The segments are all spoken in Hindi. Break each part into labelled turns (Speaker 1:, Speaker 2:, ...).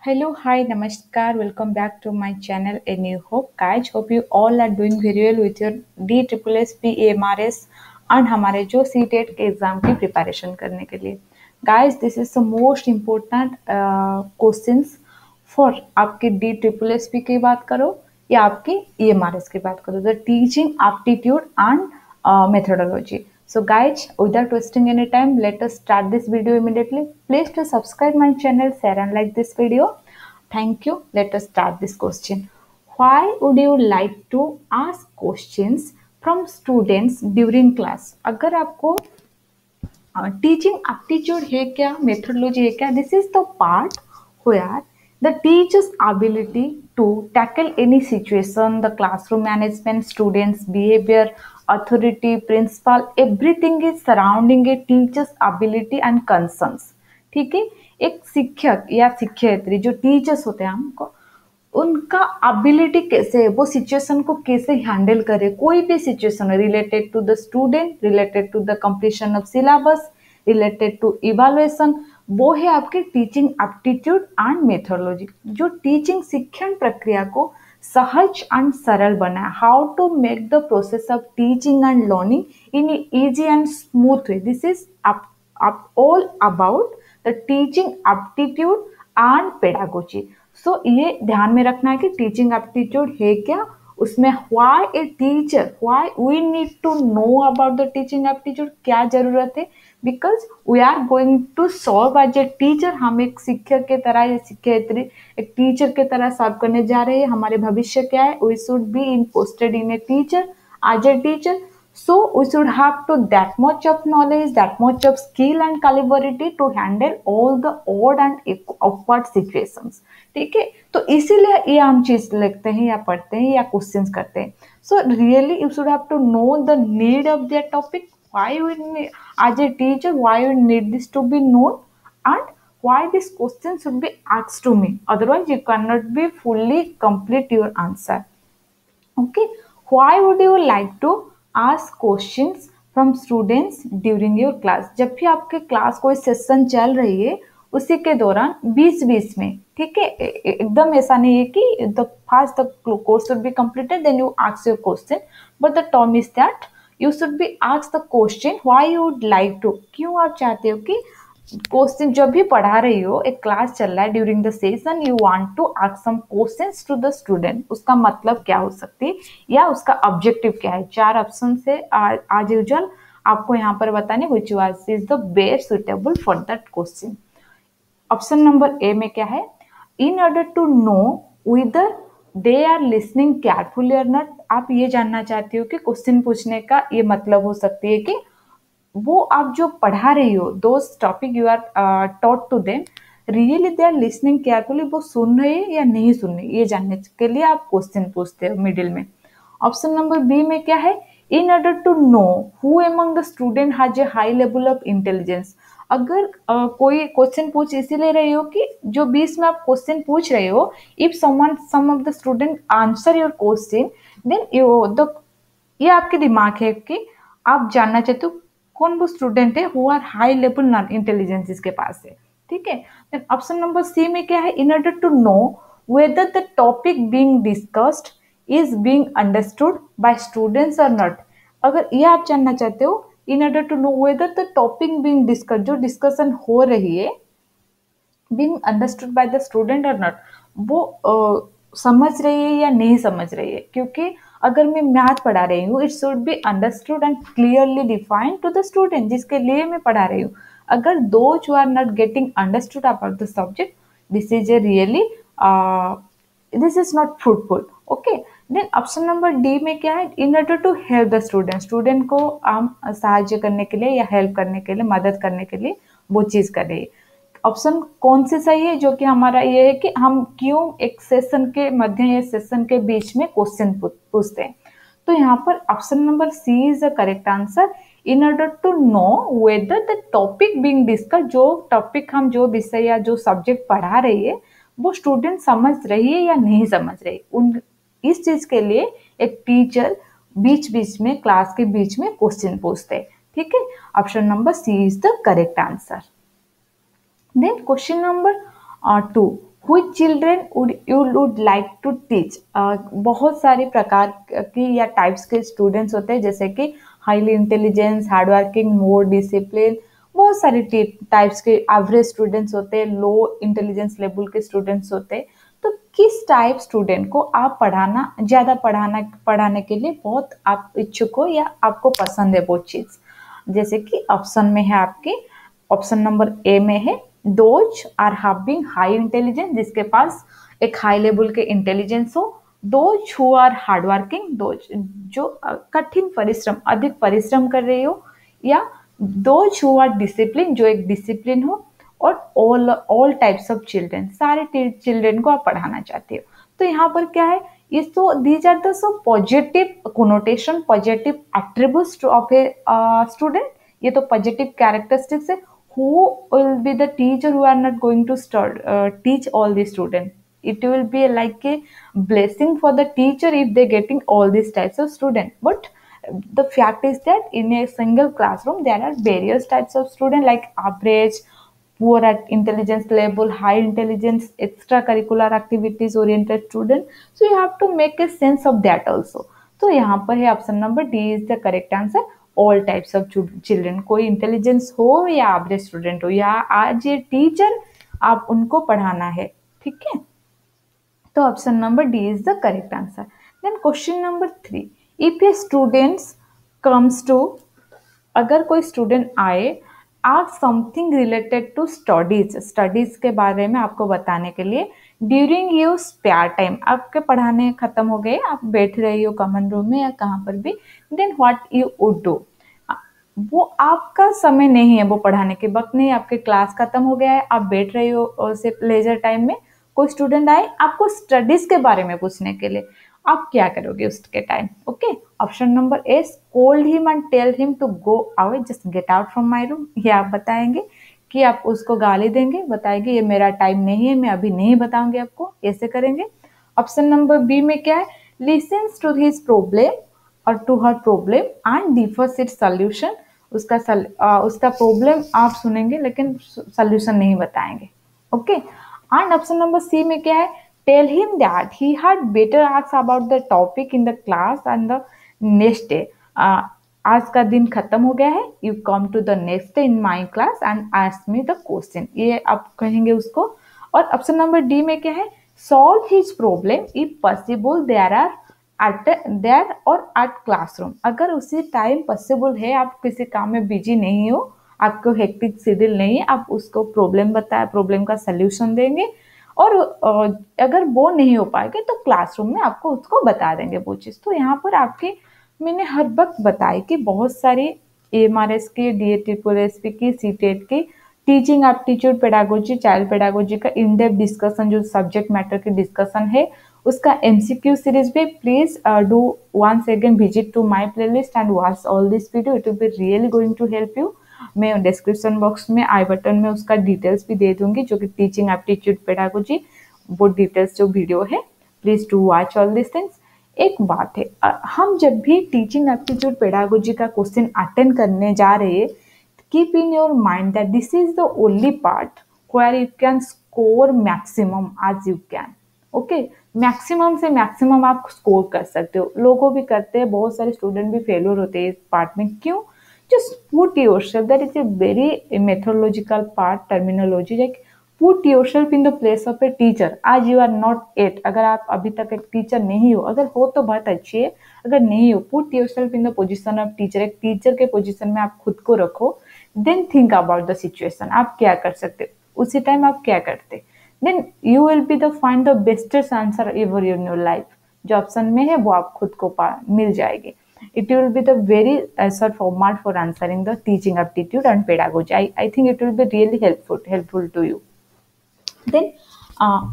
Speaker 1: Hello, hi, namaskar. Welcome back to my channel. A new hope, guys. Hope you all are doing very well with your DSSSB AMRS and हमारे जो CTET के एग्जाम की प्रिपरेशन करने के लिए guys, this is the most important questions for आपके DSSSB की बात करो या आपकी EMRS की बात करो, the teaching aptitude and methodology. So guys, without wasting any time, let us start this video immediately. Please to subscribe my channel, share and like this video. Thank you. Let us start this question. Why would you like to ask questions from students during class? अगर आपको टीचिंग एप्टीट्यूड है क्या, मेथोडोलॉजी है क्या, this is the part where the teacher's ability to tackle any situation, the classroom management, students behavior, authority, principal, everything is surrounding a teacher's ability and concerns. ठीक है, एक शिक्षक या शिक्षयित्री जो टीचर्स होते हैं हमको उनका एबिलिटी कैसे है, वो सिचुएशन को कैसे हैंडल करे, कोई भी situation related to the student, related to the completion of syllabus, related to evaluation, वो है आपके टीचिंग एप्टीट्यूड एंड मेथोडोलॉजी जो टीचिंग शिक्षण प्रक्रिया को सहज एंड सरल बनाए. How to make the process of teaching and learning in easy and smooth way. This is all about the teaching aptitude and pedagogy. So ये ध्यान में रखना है कि टीचिंग एप्टीट्यूड है क्या, उसमें why a teacher, why we need to know about the teaching aptitude, क्या जरूरत है, because we are going to solve as a teacher. हम एक शिक्षक के तरह या शिक्षयित्री एक टीचर के तरह सॉल्व करने जा रहे हैं. हमारे भविष्य क्या है, we should be in posted in a teacher as a teacher. So we should have to that much of knowledge, that much of skill and calibrity to handle all the odd and awkward situations. ठीक है, तो इसीलिए ये हम चीज लिखते हैं या पढ़ते हैं या क्वेश्चंस करते हैं. So really you should have to know the need of that topic, why we as a teacher why we need this to be known and why this question should be asked to me, otherwise you cannot be fully complete your answer. Okay, why would you like to ask questions from students during your class? जब भी आपके क्लास कोई सेशन चल रही है उसी के दौरान बीच बीच में, ठीक है, एकदम ऐसा नहीं है कि the first the course should be completed then you ask your question, but the term is that you should be ask the question why you would like to, क्यों आप चाहते हो कि क्वेश्चन जब भी पढ़ा रही हो, एक क्लास चल रहा है, during the session you want to ask some questions to the student, उसका मतलब क्या हो सकती है या उसका ऑब्जेक्टिव क्या है. 4 ऑप्शन से आज यूजुअल आपको यहाँ पर बताने which was is the best suitable for that question. Option number A में क्या है, in order to know whether they are listening carefully और नॉट. आप ये जानना चाहती हो कि क्वेश्चन पूछने का ये मतलब हो सकती है कि वो आप जो पढ़ा रही हो, those topic you are taught to them, really they are listening carefully, वो सुन रहे हैं या नहीं सुन रहे, ये जानने के लिए आप क्वेश्चन पूछते हो मिडिल में. ऑप्शन नंबर बी में क्या है, in order to know who among the student has a high level of intelligence. अगर कोई क्वेश्चन पूछ इसीलिए रही हो कि जो बीच में आप क्वेश्चन पूछ रहे हो, if some of the student answer your question then ये आपके दिमाग है कि आप जानना चाहते हो कौन वो स्टूडेंट है who are high level intelligence जिसके पास है. ठीक है, देन ऑप्शन नंबर सी में क्या है, in order to know whether the topic being discussed is being understood by students और नॉट. अगर ये आप जानना चाहते हो, in order to know whether the topic being discuss, जो डिस्कशन हो रही है, being understood by the student और नॉट, वो समझ रही है या नहीं समझ रही है. क्योंकि अगर मैं मैथ पढ़ा रही हूँ, it should be understood and clearly defined to the student जिसके लिए मैं पढ़ा रही हूँ. अगर those who are not getting understood about the subject, this is a really this is not fruitful. Okay, then option number D में क्या है, in order to help the student, student को हम सहायता करने के लिए या हेल्प करने के लिए, मदद करने के लिए वो चीज कर रही है. ऑप्शन कौन से सही है, जो कि हमारा ये है कि हम क्यों एक सेशन के मध्य या सेशन के बीच में क्वेश्चन पूछते हैं. तो यहाँ पर option number C is the correct answer. In order to know whether the topic being discuss, जो टॉपिक हम जो विषय या जो सब्जेक्ट पढ़ा रही है वो स्टूडेंट समझ रही है या नहीं समझ रही, उन इस चीज के लिए एक टीचर बीच बीच में क्लास के बीच में क्वेश्चन पूछते हैं. ठीक है, option number C is the correct answer. Then question number 2. Which children would like to teach? बहुत सारे प्रकार की या टाइप्स के स्टूडेंट्स होते हैं, जैसे कि highly intelligence, hard working, more discipline, बहुत सारे टाइप्स के एवरेज स्टूडेंट्स होते हैं, लो इंटेलिजेंस लेवल के स्टूडेंट्स होते हैं। तो किस टाइप स्टूडेंट को आप पढ़ाने के लिए बहुत आप इच्छुक हो या आपको पसंद है वो चीज? जैसे कि ऑप्शन में है आपके, ऑप्शन नंबर ए में है those are having high intelligence, जिसके पास एक हाई लेवल के इंटेलिजेंस हो। Those who are hard working, those जो कठिन परिश्रम, अधिक परिश्रम कर रही हो, या दोज हु आर डिसिप्लिन, जो एक डिसिप्लिन हो। और ऑल टाइप्स ऑफ चिल्ड्रन, सारे चिल्ड्रन को आप पढ़ाना चाहते हो। तो यहाँ पर क्या है, ये तो these are the so positive connotation, positive attributes of a student. ये तो पॉजिटिव कैरेक्टरिस्टिक्स है। Who will be the teacher who are not going to teach all the students? It will be like a blessing for the teacher if they getting all these types of students. But the fact is that in a single classroom there are various types of students, like average, poor at intelligence level, high intelligence, extracurricular activities oriented student. So you have to make a sense of that also. तो यहाँ पर है option number D is the correct answer. All types of children, कोई इंटेलिजेंस हो या एवरेज स्टूडेंट हो, या आज ये टीचर आप उनको पढ़ाना है, ठीक है। तो option number D is the correct answer. Then question number 3, if a students comes to, अगर कोई स्टूडेंट आए, ask something related to studies, studies के बारे में आपको बताने के लिए, ड्यूरिंग योर स्पेयर टाइम, आपके पढ़ाने खत्म हो गए, आप बैठ रही हो कॉमन रूम में या कहाँ पर भी, then what you would do? वो आपका समय नहीं है, वो पढ़ाने के वक्त नहीं, आपके क्लास खत्म हो गया है, आप बैठ रही हो और सिर्फ लेजर टाइम में कोई स्टूडेंट आए आपको स्टडीज के बारे में पूछने के लिए, आप क्या करोगे उसके time? Okay, option number A, scold him and tell him to go away, just get out from my room, ये आप बताएंगे कि आप उसको गाली देंगे, बताएंगे ये मेरा टाइम नहीं है, मैं अभी नहीं बताऊंगी आपको, ऐसे करेंगे। ऑप्शन नंबर बी में क्या है, लिसन्स टू हिज प्रॉब्लम और to her problem and differs its solution, उसका प्रॉब्लम आप सुनेंगे लेकिन सॉल्यूशन नहीं बताएंगे, okay. And option number C में क्या है, tell him that he had better ask about the topic in the class and the next day, आज का दिन खत्म हो गया है, you come to the next day in my class and ask me the question, ये आप कहेंगे उसको। और ऑप्शन नंबर डी में क्या है, solve his problem if possible there are there और एट क्लासरूम, अगर उसी टाइम पॉसिबल है, आप किसी काम में बिजी नहीं हो, आपको हेक्टिक शेड्यूल नहीं है, आप उसको प्रॉब्लम बताए, प्रॉब्लम का सल्यूशन देंगे, और अगर वो नहीं हो पाएगा तो क्लासरूम में आपको उसको बता देंगे वो चीज़। तो यहाँ पर आपके, मैंने हर वक्त बताई कि बहुत सारी एमआरएस की, DASSP की, सीटेट की teaching aptitude pedagogy, child pedagogy का इन डेप्थ डिस्कशन, जो सब्जेक्ट मैटर की डिस्कशन है, उसका MCQ सीरीज भी please do once again visit to my playlist and watch all this video, it will be really going to help you. मैं डिस्क्रिप्शन बॉक्स में आई बटन में उसका डिटेल्स भी दे दूंगी, जो कि टीचिंग एप्टीट्यूड पेडागोजी, वो डिटेल्स जो वीडियो है, please to watch all this things. एक बात है, हम जब भी टीचिंग एप्टीट्यूड पेडागोजी का क्वेश्चन अटेंड करने जा रहे हैं, keep in your mind that this is the only part where you can score maximum as you can, okay? Maximum से मैक्सिमम आप स्कोर कर सकते हो, लोगों भी करते हैं, बहुत सारे स्टूडेंट भी फेलियर होते हैं इस पार्ट में, क्यों? Just put yourself, that is a very methodological part, terminology, like put yourself in the place of a teacher, आज यू आर नॉट एट, अगर आप अभी तक एक टीचर नहीं हो, अगर हो तो बहुत अच्छी है, अगर नहीं हो, put yourself in the position of teacher, एक टीचर के पोजीशन में आप खुद को रखो, then think about the situation, आप क्या कर सकते, उसी टाइम आप क्या करते, then you will be the find the bestest answer ever in your life. जो ऑप्शन में है वो आप खुद को मिल जाएगी। It will be the very short format for answering the teaching aptitude and pedagogy. I think it will be really helpful to you. Then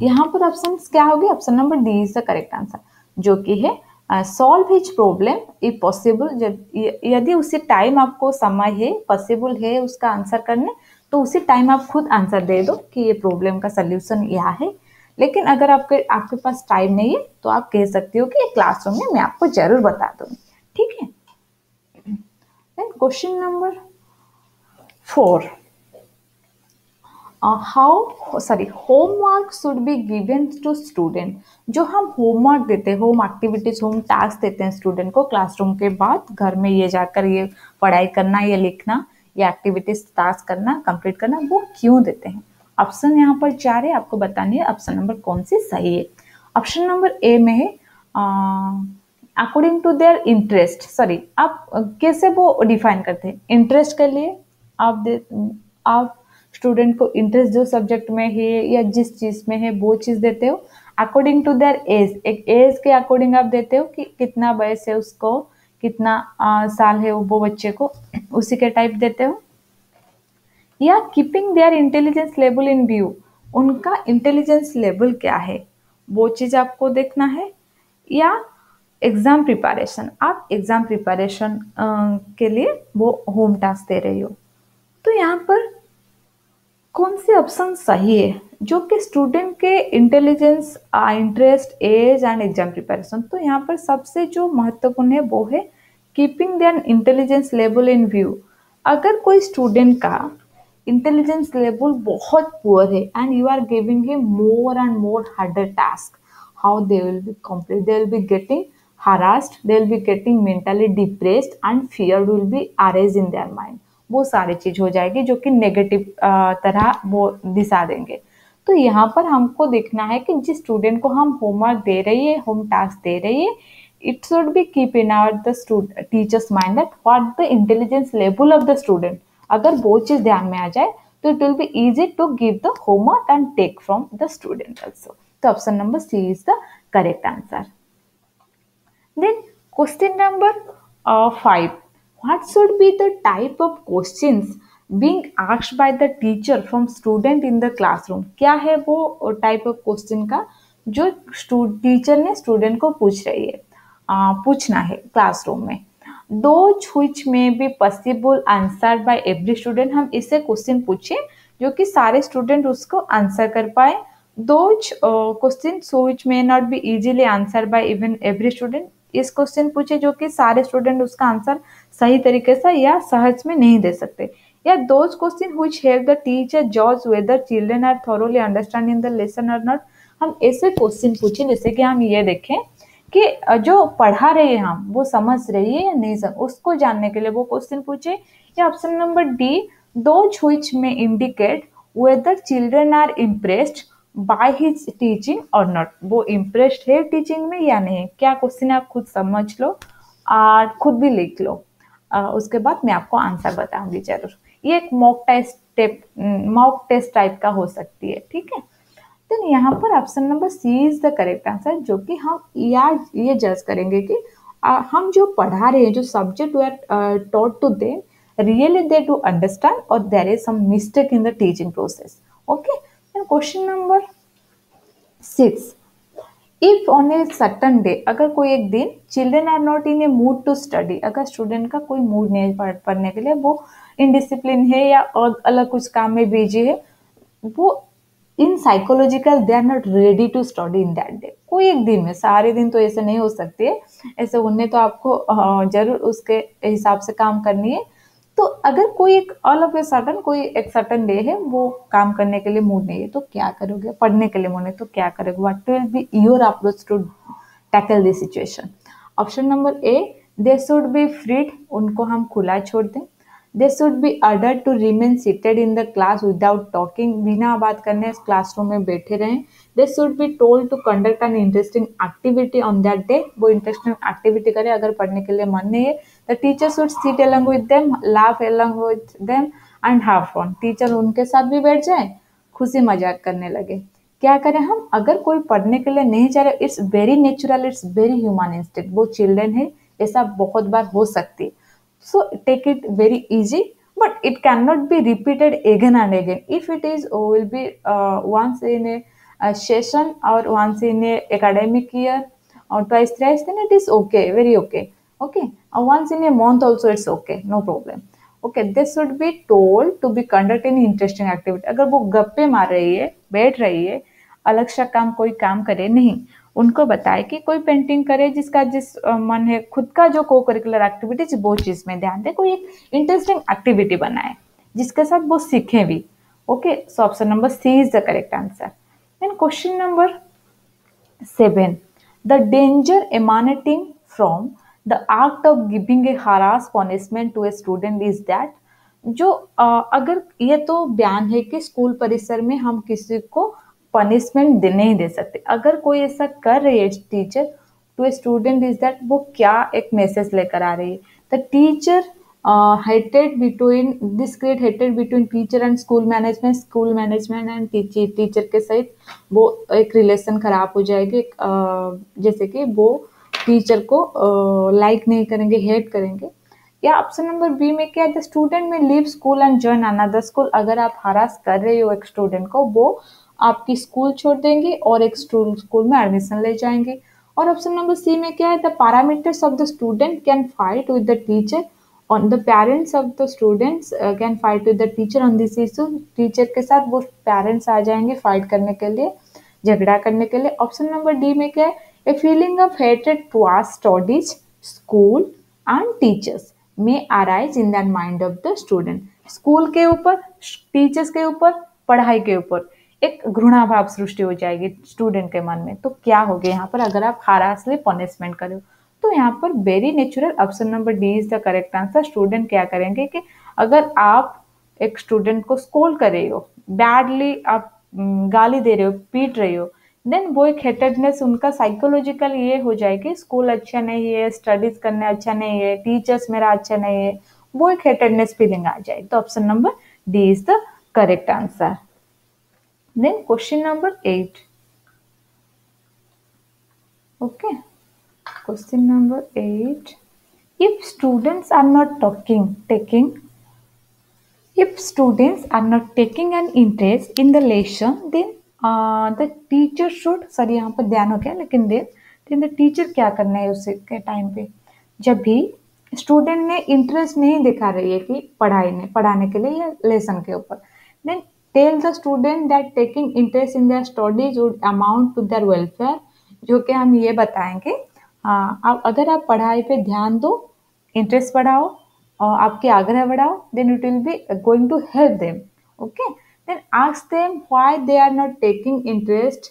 Speaker 1: यहाँ पर ऑप्शन क्या होगी, option number D is the correct answer, जो कि है solve his problem if possible, जब यदि उसी टाइम आपको समय है, पॉसिबल है उसका आंसर करने, तो उसी टाइम आप खुद आंसर दे दो कि ये प्रॉब्लम का सल्यूशन यह है। लेकिन अगर आपके पास टाइम नहीं है, तो आप कह सकते हो कि क्लासरूम में मैं आपको जरूर बता दूंगी, ठीक है। Then question number 4, homework should be given to student. जो हम होमवर्क देते हैं, होम एक्टिविटीज, होम टास्क देते हैं स्टूडेंट को क्लासरूम के बाद, घर में ये जाकर ये पढ़ाई करना, ये लिखना, ये एक्टिविटीज टास्क करना, कंप्लीट करना, वो क्यों देते हैं? ऑप्शन यहाँ पर 4 है, आपको बतानी है ऑप्शन नंबर कौन सी सही है। ऑप्शन नंबर ए में है according to their interest. Sorry, आप कैसे वो डिफाइन करते हैं? इंटरेस्ट के लिए आप स्टूडेंट को इंटरेस्ट जो सब्जेक्ट में है या जिस चीज में है वो चीज देते हो। अकॉर्डिंग टू देयर एज, एक एज के अकॉर्डिंग आप देते हो कि कितना वयस है उसको, कितना साल है वो बच्चे को, उसी के टाइप देते हो। या keeping their intelligence level in view, उनका इंटेलिजेंस लेवल क्या है वो चीज आपको देखना है। या एग्जाम प्रिपरेशन, आप एग्जाम प्रिपरेशन के लिए वो होम टास्क दे रही हो। तो यहाँ पर कौन सी ऑप्शन सही है जो कि स्टूडेंट के intelligence, interest, age and exam preparation? तो यहाँ पर सबसे जो महत्वपूर्ण है वो है keeping their intelligence level in view. अगर कोई स्टूडेंट का इंटेलिजेंस लेवल बहुत पुअर है and you are giving him more and more harder task, how they will be complete, they will be getting harassed, they will be getting mentally depressed and fear will be arise in their mind। वो सारी चीज हो जाएगी जो कि नेगेटिव तरह वो दिशा देंगे। तो यहाँ पर हमको देखना है कि जिस स्टूडेंट को हम होमवर्क दे रही है, होम टास्क दे रही है, it should be keep in our the teachers mind that what the intelligence level of the student. अगर वो चीज ध्यान में आ जाए तो it will be easy to give the homework and take from the student also. तो option number C is the correct answer. Then question number 5. What should be the type of questions being asked by the teacher from student in the classroom? क्या है वो टाइप ऑफ क्वेश्चन का जो टीचर ने स्टूडेंट को पूछ रही है, पूछना है क्लासरूम में? Those which may be possible answered by every student, हम इससे क्वेश्चन पूछे जो कि सारे स्टूडेंट उसको आंसर कर पाए। Those questions which may not be easily answered by even every student, इस क्वेश्चन पूछे जो कि सारे स्टूडेंट उसका आंसर सही तरीके से या सहज में नहीं दे सकते। या those question which help the teacher जज whether children are thoroughly understanding the lesson और नॉट, हम ऐसे क्वेश्चन पूछे जैसे कि हम ये देखें कि जो पढ़ा रहे हैं हम वो समझ रही है या नहीं समझ, उसको जानने के लिए वो क्वेश्चन पूछे। या option number D, those which में indicate whether children are impressed by his teaching और नॉट, वो इम्प्रेस्ड है टीचिंग में या नहीं। क्या क्वेश्चन है आप खुद समझ लो और खुद भी लिख लो, उसके बाद मैं आपको आंसर बताऊंगी जरूर। ये एक मॉक टेस्ट टाइप का हो सकती है, ठीक है। तो यहाँ पर option number C is the correct answer, जो कि हम ये जज करेंगे कि हम जो पढ़ा रहे हैं, जो subject we are taught to them, really they do understand और there is some mistake in the teaching process. Okay, question number 6, if on a certain day, अगर कोई एक दिन children are not in a mood to study, अगर स्टूडेंट का कोई मूड नहीं पढ़ने के लिए, वो इनडिसिप्लिन है या और अलग कुछ काम में बिजी है, वो in psychological they are not ready to study in that day. कोई एक दिन में, सारे दिन तो ऐसे नहीं हो सकते है, ऐसे होने तो आपको जरूर उसके हिसाब से काम करनी है। तो अगर कोई एक ऑल ऑफ ए सडन कोई एक सर्टन डे है, वो काम करने के लिए मूड नहीं है, तो क्या करोगे? पढ़ने के लिए मूड नहीं तो क्या करोगे? What will be your approach to tackle this situation? Option number A, they should be freed, उनको हम खुला छोड़ दें। They should be order to remain seated in the class without talking, बिना बात करने क्लासरूम में बैठे रहें। They should be told to conduct an interesting activity on that day, वो इंटरेस्टिंग एक्टिविटी करें अगर पढ़ने के लिए मन नहीं है। The teacher should seat along with them, laugh along with them and have fun, teacher उनके साथ भी बैठ जाए, खुशी मजाक करने लगे। क्या करें हम? अगर कोई पढ़ने के लिए नहीं चाह रहे, it's very natural, it's very human instinct, वो चिल्ड्रन है, ऐसा बहुत बार हो सकती है। So take it very easy, but it cannot be repeated again and again. If it is will be once in a session or once in a academic year or twice thrice, then it is okay, very okay. Okay, once in a month also it's okay, no problem. Okay, this should be told to be conduct any interesting activity. अगर वो गप्पे मार रही है, बैठ रही है, अलग सा काम कोई काम करे नहीं, उनको बताए कि कोई पेंटिंग करे, जिसका जिस मन है, खुद का जो को करिकुलर एक्टिविटीज वो चीज में ध्यान दे, कोई एक इंटरेस्टिंग एक्टिविटी बनाए जिसके साथ वो सीखें भी। Okay, so option number C is the correct answer. Then question number 7. The danger emanating from the act of giving a harass punishment to a student is that जो अगर ये तो बयान है कि स्कूल परिसर में हम किसी को पनिशमेंट नहीं दे सकते, अगर कोई ऐसा कर रही है teacher to a student is that वो क्या एक मैसेज लेकर आ रही है. The teacher hatred between this create hatred between teacher and school management and teacher के सहित वो एक रिलेशन खराब हो जाएगी. जैसे कि वो टीचर को लाइक नहीं करेंगे, हेट करेंगे. या ऑप्शन नंबर बी में क्या है, द स्टूडेंट में leave school and join another school. अगर आप हरास कर रहे हो एक स्टूडेंट को, वो आपकी स्कूल छोड़ देंगे और एक स्कूल में एडमिशन ले जाएंगे. और ऑप्शन नंबर सी में क्या है, the parameters of the student can fight with the teacher on the parents of the students can fight with the teacher on this issue. Teacher के साथ वो पेरेंट्स आ जाएंगे फाइट करने के लिए, झगड़ा करने के लिए. ऑप्शन नंबर डी में क्या है, a feeling of hatred towards studies, school and teachers में arise in the mind of the student. School के ऊपर, टीचर्स के ऊपर, पढ़ाई के ऊपर एक घृणा भाव सृष्टि हो जाएगी स्टूडेंट के मन में. तो क्या हो गया यहाँ पर, अगर आप हरासली पनिशमेंट करो तो यहाँ पर very natural option number D is the correct answer. Student क्या करेंगे कि अगर आप एक स्टूडेंट को स्कोल कर रहे हो, बैडली आप गाली दे रहे हो, पीट रहे हो, देन वो एक हेटेडनेस उनका साइकोलॉजिकल ये हो जाएगी, स्कूल अच्छा नहीं है, स्टडीज करने अच्छा नहीं है, टीचर्स मेरा अच्छा नहीं है, वो एक हेटेडनेस फीलिंग आ जाए. तो option number D is the correct answer. Then question number 8. Okay, question number 8. If students are not taking an interest in the lesson, then the teacher should, sir यहाँ पर ध्यान हो गया, लेकिन then the teacher क्या करना है उस के टाइम पे, जब भी स्टूडेंट ने इंटरेस्ट नहीं दिखा रही है कि पढ़ाने के लिए या लेसन के ऊपर, then tell the student that taking interest in their studies would amount to their welfare. जो कि हम ये बताएंगे, हाँ, आप अगर आप पढ़ाई पे ध्यान दो, इंटरेस्ट बढ़ाओ और आपके आग्रह बढ़ाओ, then it will be going to help them. Okay, then ask them why they are not taking interest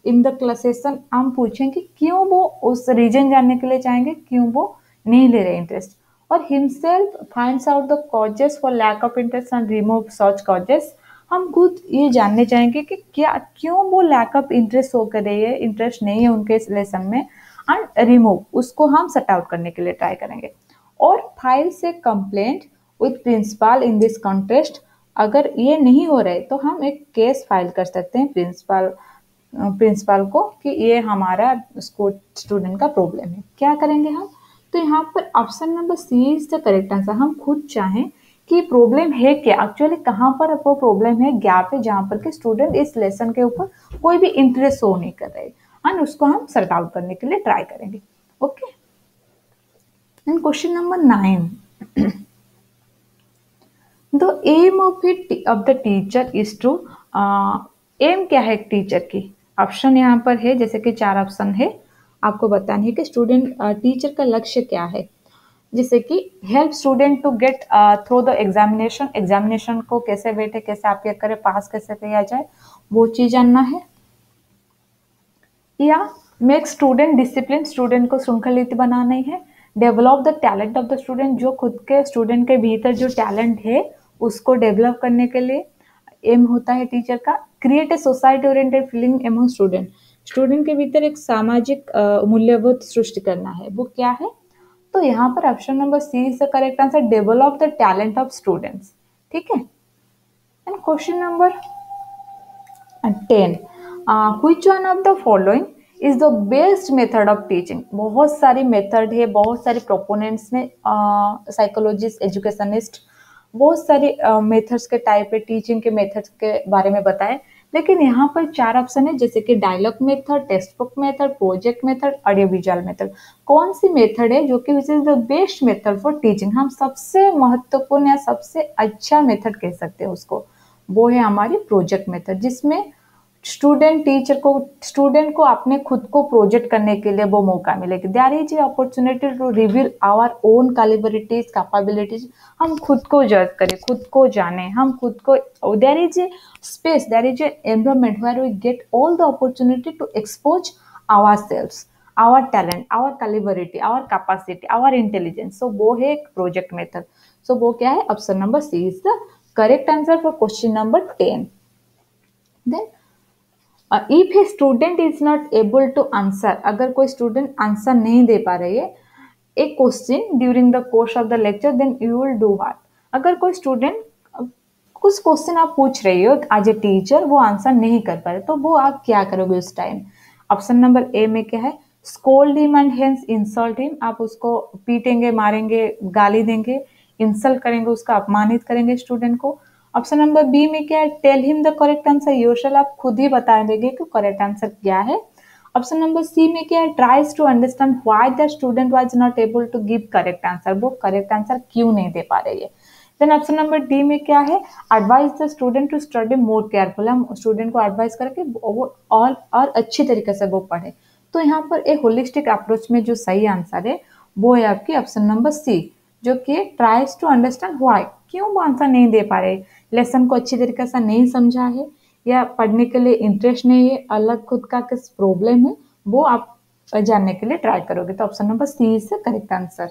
Speaker 1: in the classes. हम पूछेंगे क्यों वो, उस रीजन जानने के लिए चाहेंगे क्यों वो नहीं ले रहे इंटरेस्ट. और himself finds out the causes for lack of interest and remove such causes. हम खुद ये जानने चाहेंगे कि क्यों वो लैक ऑफ इंटरेस्ट हो कर रही है, इंटरेस्ट नहीं है उनके इस लेसन में, एंड रिमूव, उसको हम सट आउट करने के लिए ट्राई करेंगे. और फाइल से complaint with principal in this contest. अगर ये नहीं हो रहे तो हम एक केस फाइल कर सकते हैं प्रिंसिपल को कि ये हमारा स्टूडेंट का प्रॉब्लम है. क्या करेंगे हम, तो यहाँ पर option number C is the correct answer. हम खुद चाहें कि प्रॉब्लम है क्या, एक्चुअली कहाँ पर वो प्रॉब्लम है, गैप है जहाँ पर कि स्टूडेंट इस लेसन के ऊपर कोई भी इंटरेस्ट शो नहीं कर रहे, एंड उसको हम सॉर्ट आउट करने के लिए ट्राई करेंगे. Okay, and question number 9. The aim of the teacher is to, aim क्या है टीचर की, ऑप्शन यहाँ पर है, जैसे कि 4 ऑप्शन है, आपको बताना है कि स्टूडेंट टीचर का लक्ष्य क्या है. जैसे कि help student to get through the examination को कैसे बैठे, कैसे आप क्या करें, पास कैसे किया जाए, वो चीज जानना है. या मेक स्टूडेंट डिसिप्लिन, स्टूडेंट को श्रृंखलित बनाना है. Develop the talent of the student, जो खुद के स्टूडेंट के भीतर जो टैलेंट है उसको डेवलप करने के लिए एम होता है टीचर का. Create a society oriented feeling among student, student के भीतर एक सामाजिक मूल्यबोध सृष्टि करना है, वो क्या है, तो यहाँ पर option number C is the correct answer. Develop the talent of students. ठीक है. And question number 10. Which one of the following is the best method of teaching. बहुत सारी मेथड है, बहुत सारे प्रोपोनेंट्स ने, साइकोलॉजिस्ट, एजुकेशनिस्ट, बहुत सारे मेथड्स के टाइप है, टीचिंग के मेथड्स के बारे में बताएं, लेकिन यहाँ पर 4 ऑप्शन है, जैसे कि dialogue method, text book method, project method, audio visual method. कौन सी मेथड है जो कि which is the best method for teaching, हम सबसे महत्वपूर्ण या सबसे अच्छा मेथड कह सकते हैं उसको, वो है हमारी प्रोजेक्ट मेथड, जिसमें स्टूडेंट को अपने खुद को प्रोजेक्ट करने के लिए वो मौका मिलेगा। There is opportunity to reveal our own capabilities capabilities. हम खुद को जज करें, खुद को जाने, हम खुद को, there is a space, there is an environment where we get all the opportunity to expose ourselves, our talent, our capability, our capacity, our intelligence. So वो है एक प्रोजेक्ट मेथड। सो वो क्या है? Option number C is the correct answer for question number 10। Then if a student is not able to answer, अगर कोई स्टूडेंट आंसर नहीं दे पा रही है ए question during the course of the lecture, then you will do what? अगर कोई स्टूडेंट कुछ क्वेश्चन आप पूछ रही हो एज ए टीचर, वो आंसर नहीं कर पा रहे, तो वो आप क्या करोगे उस टाइम? ऑप्शन नंबर ए में क्या है? Scold him and hence insult him. आप उसको पीटेंगे, मारेंगे, गाली देंगे, इंसल्ट करेंगे, उसका अपमानित करेंगे स्टूडेंट को। ऑप्शन नंबर बी में क्या है? Tell him the correct answer yourself. आप खुद ही बता देंगे कि करेक्ट आंसर क्या है। ऑप्शन नंबर सी में क्या है? Tries to understand why the student was not able to give correct answer. वो करेक्ट आंसर क्यों नहीं दे पा रही है। देन ऑप्शन नंबर डी में क्या है? Advise the student to study more careful. हम स्टूडेंट को एडवाइस करके वो और अच्छी तरीके से वो पढ़े। तो यहाँ पर एक होलिस्टिक अप्रोच में जो सही आंसर है वो है आपकी ऑप्शन नंबर सी, जो कि ट्राइज टू अंडरस्टैंड व्हाई, क्यों वो आंसर नहीं दे पा रहे, लेसन को अच्छी तरीके से नहीं समझा है या पढ़ने के लिए इंटरेस्ट नहीं है, अलग खुद का किस प्रॉब्लम है, वो आप जानने के लिए ट्राई करोगे। तो option number C is the correct answer.